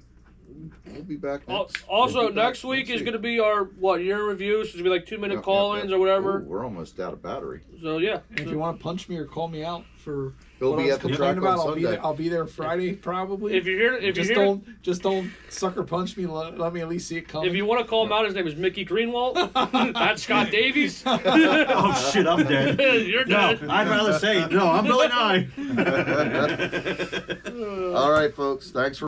we'll be back Al- next. Also, we'll be back next week is going to be our year in review. So it's going to be like 2-minute Yep, call-ins yep. or whatever. Ooh, we're almost out of battery. So yeah. if you want to punch me or call me out for He'll what be I was at the complaining track on about, Sunday. I'll be there Friday probably. If you're here, just don't sucker punch me. Let me at least see it coming. if you want to call him out, his name is Mickey Greenwald. That's Scott Davies. Oh shit, I'm dead. You're No, dead. I'd rather say no. I'm Billy Nye. All right, folks. Thanks for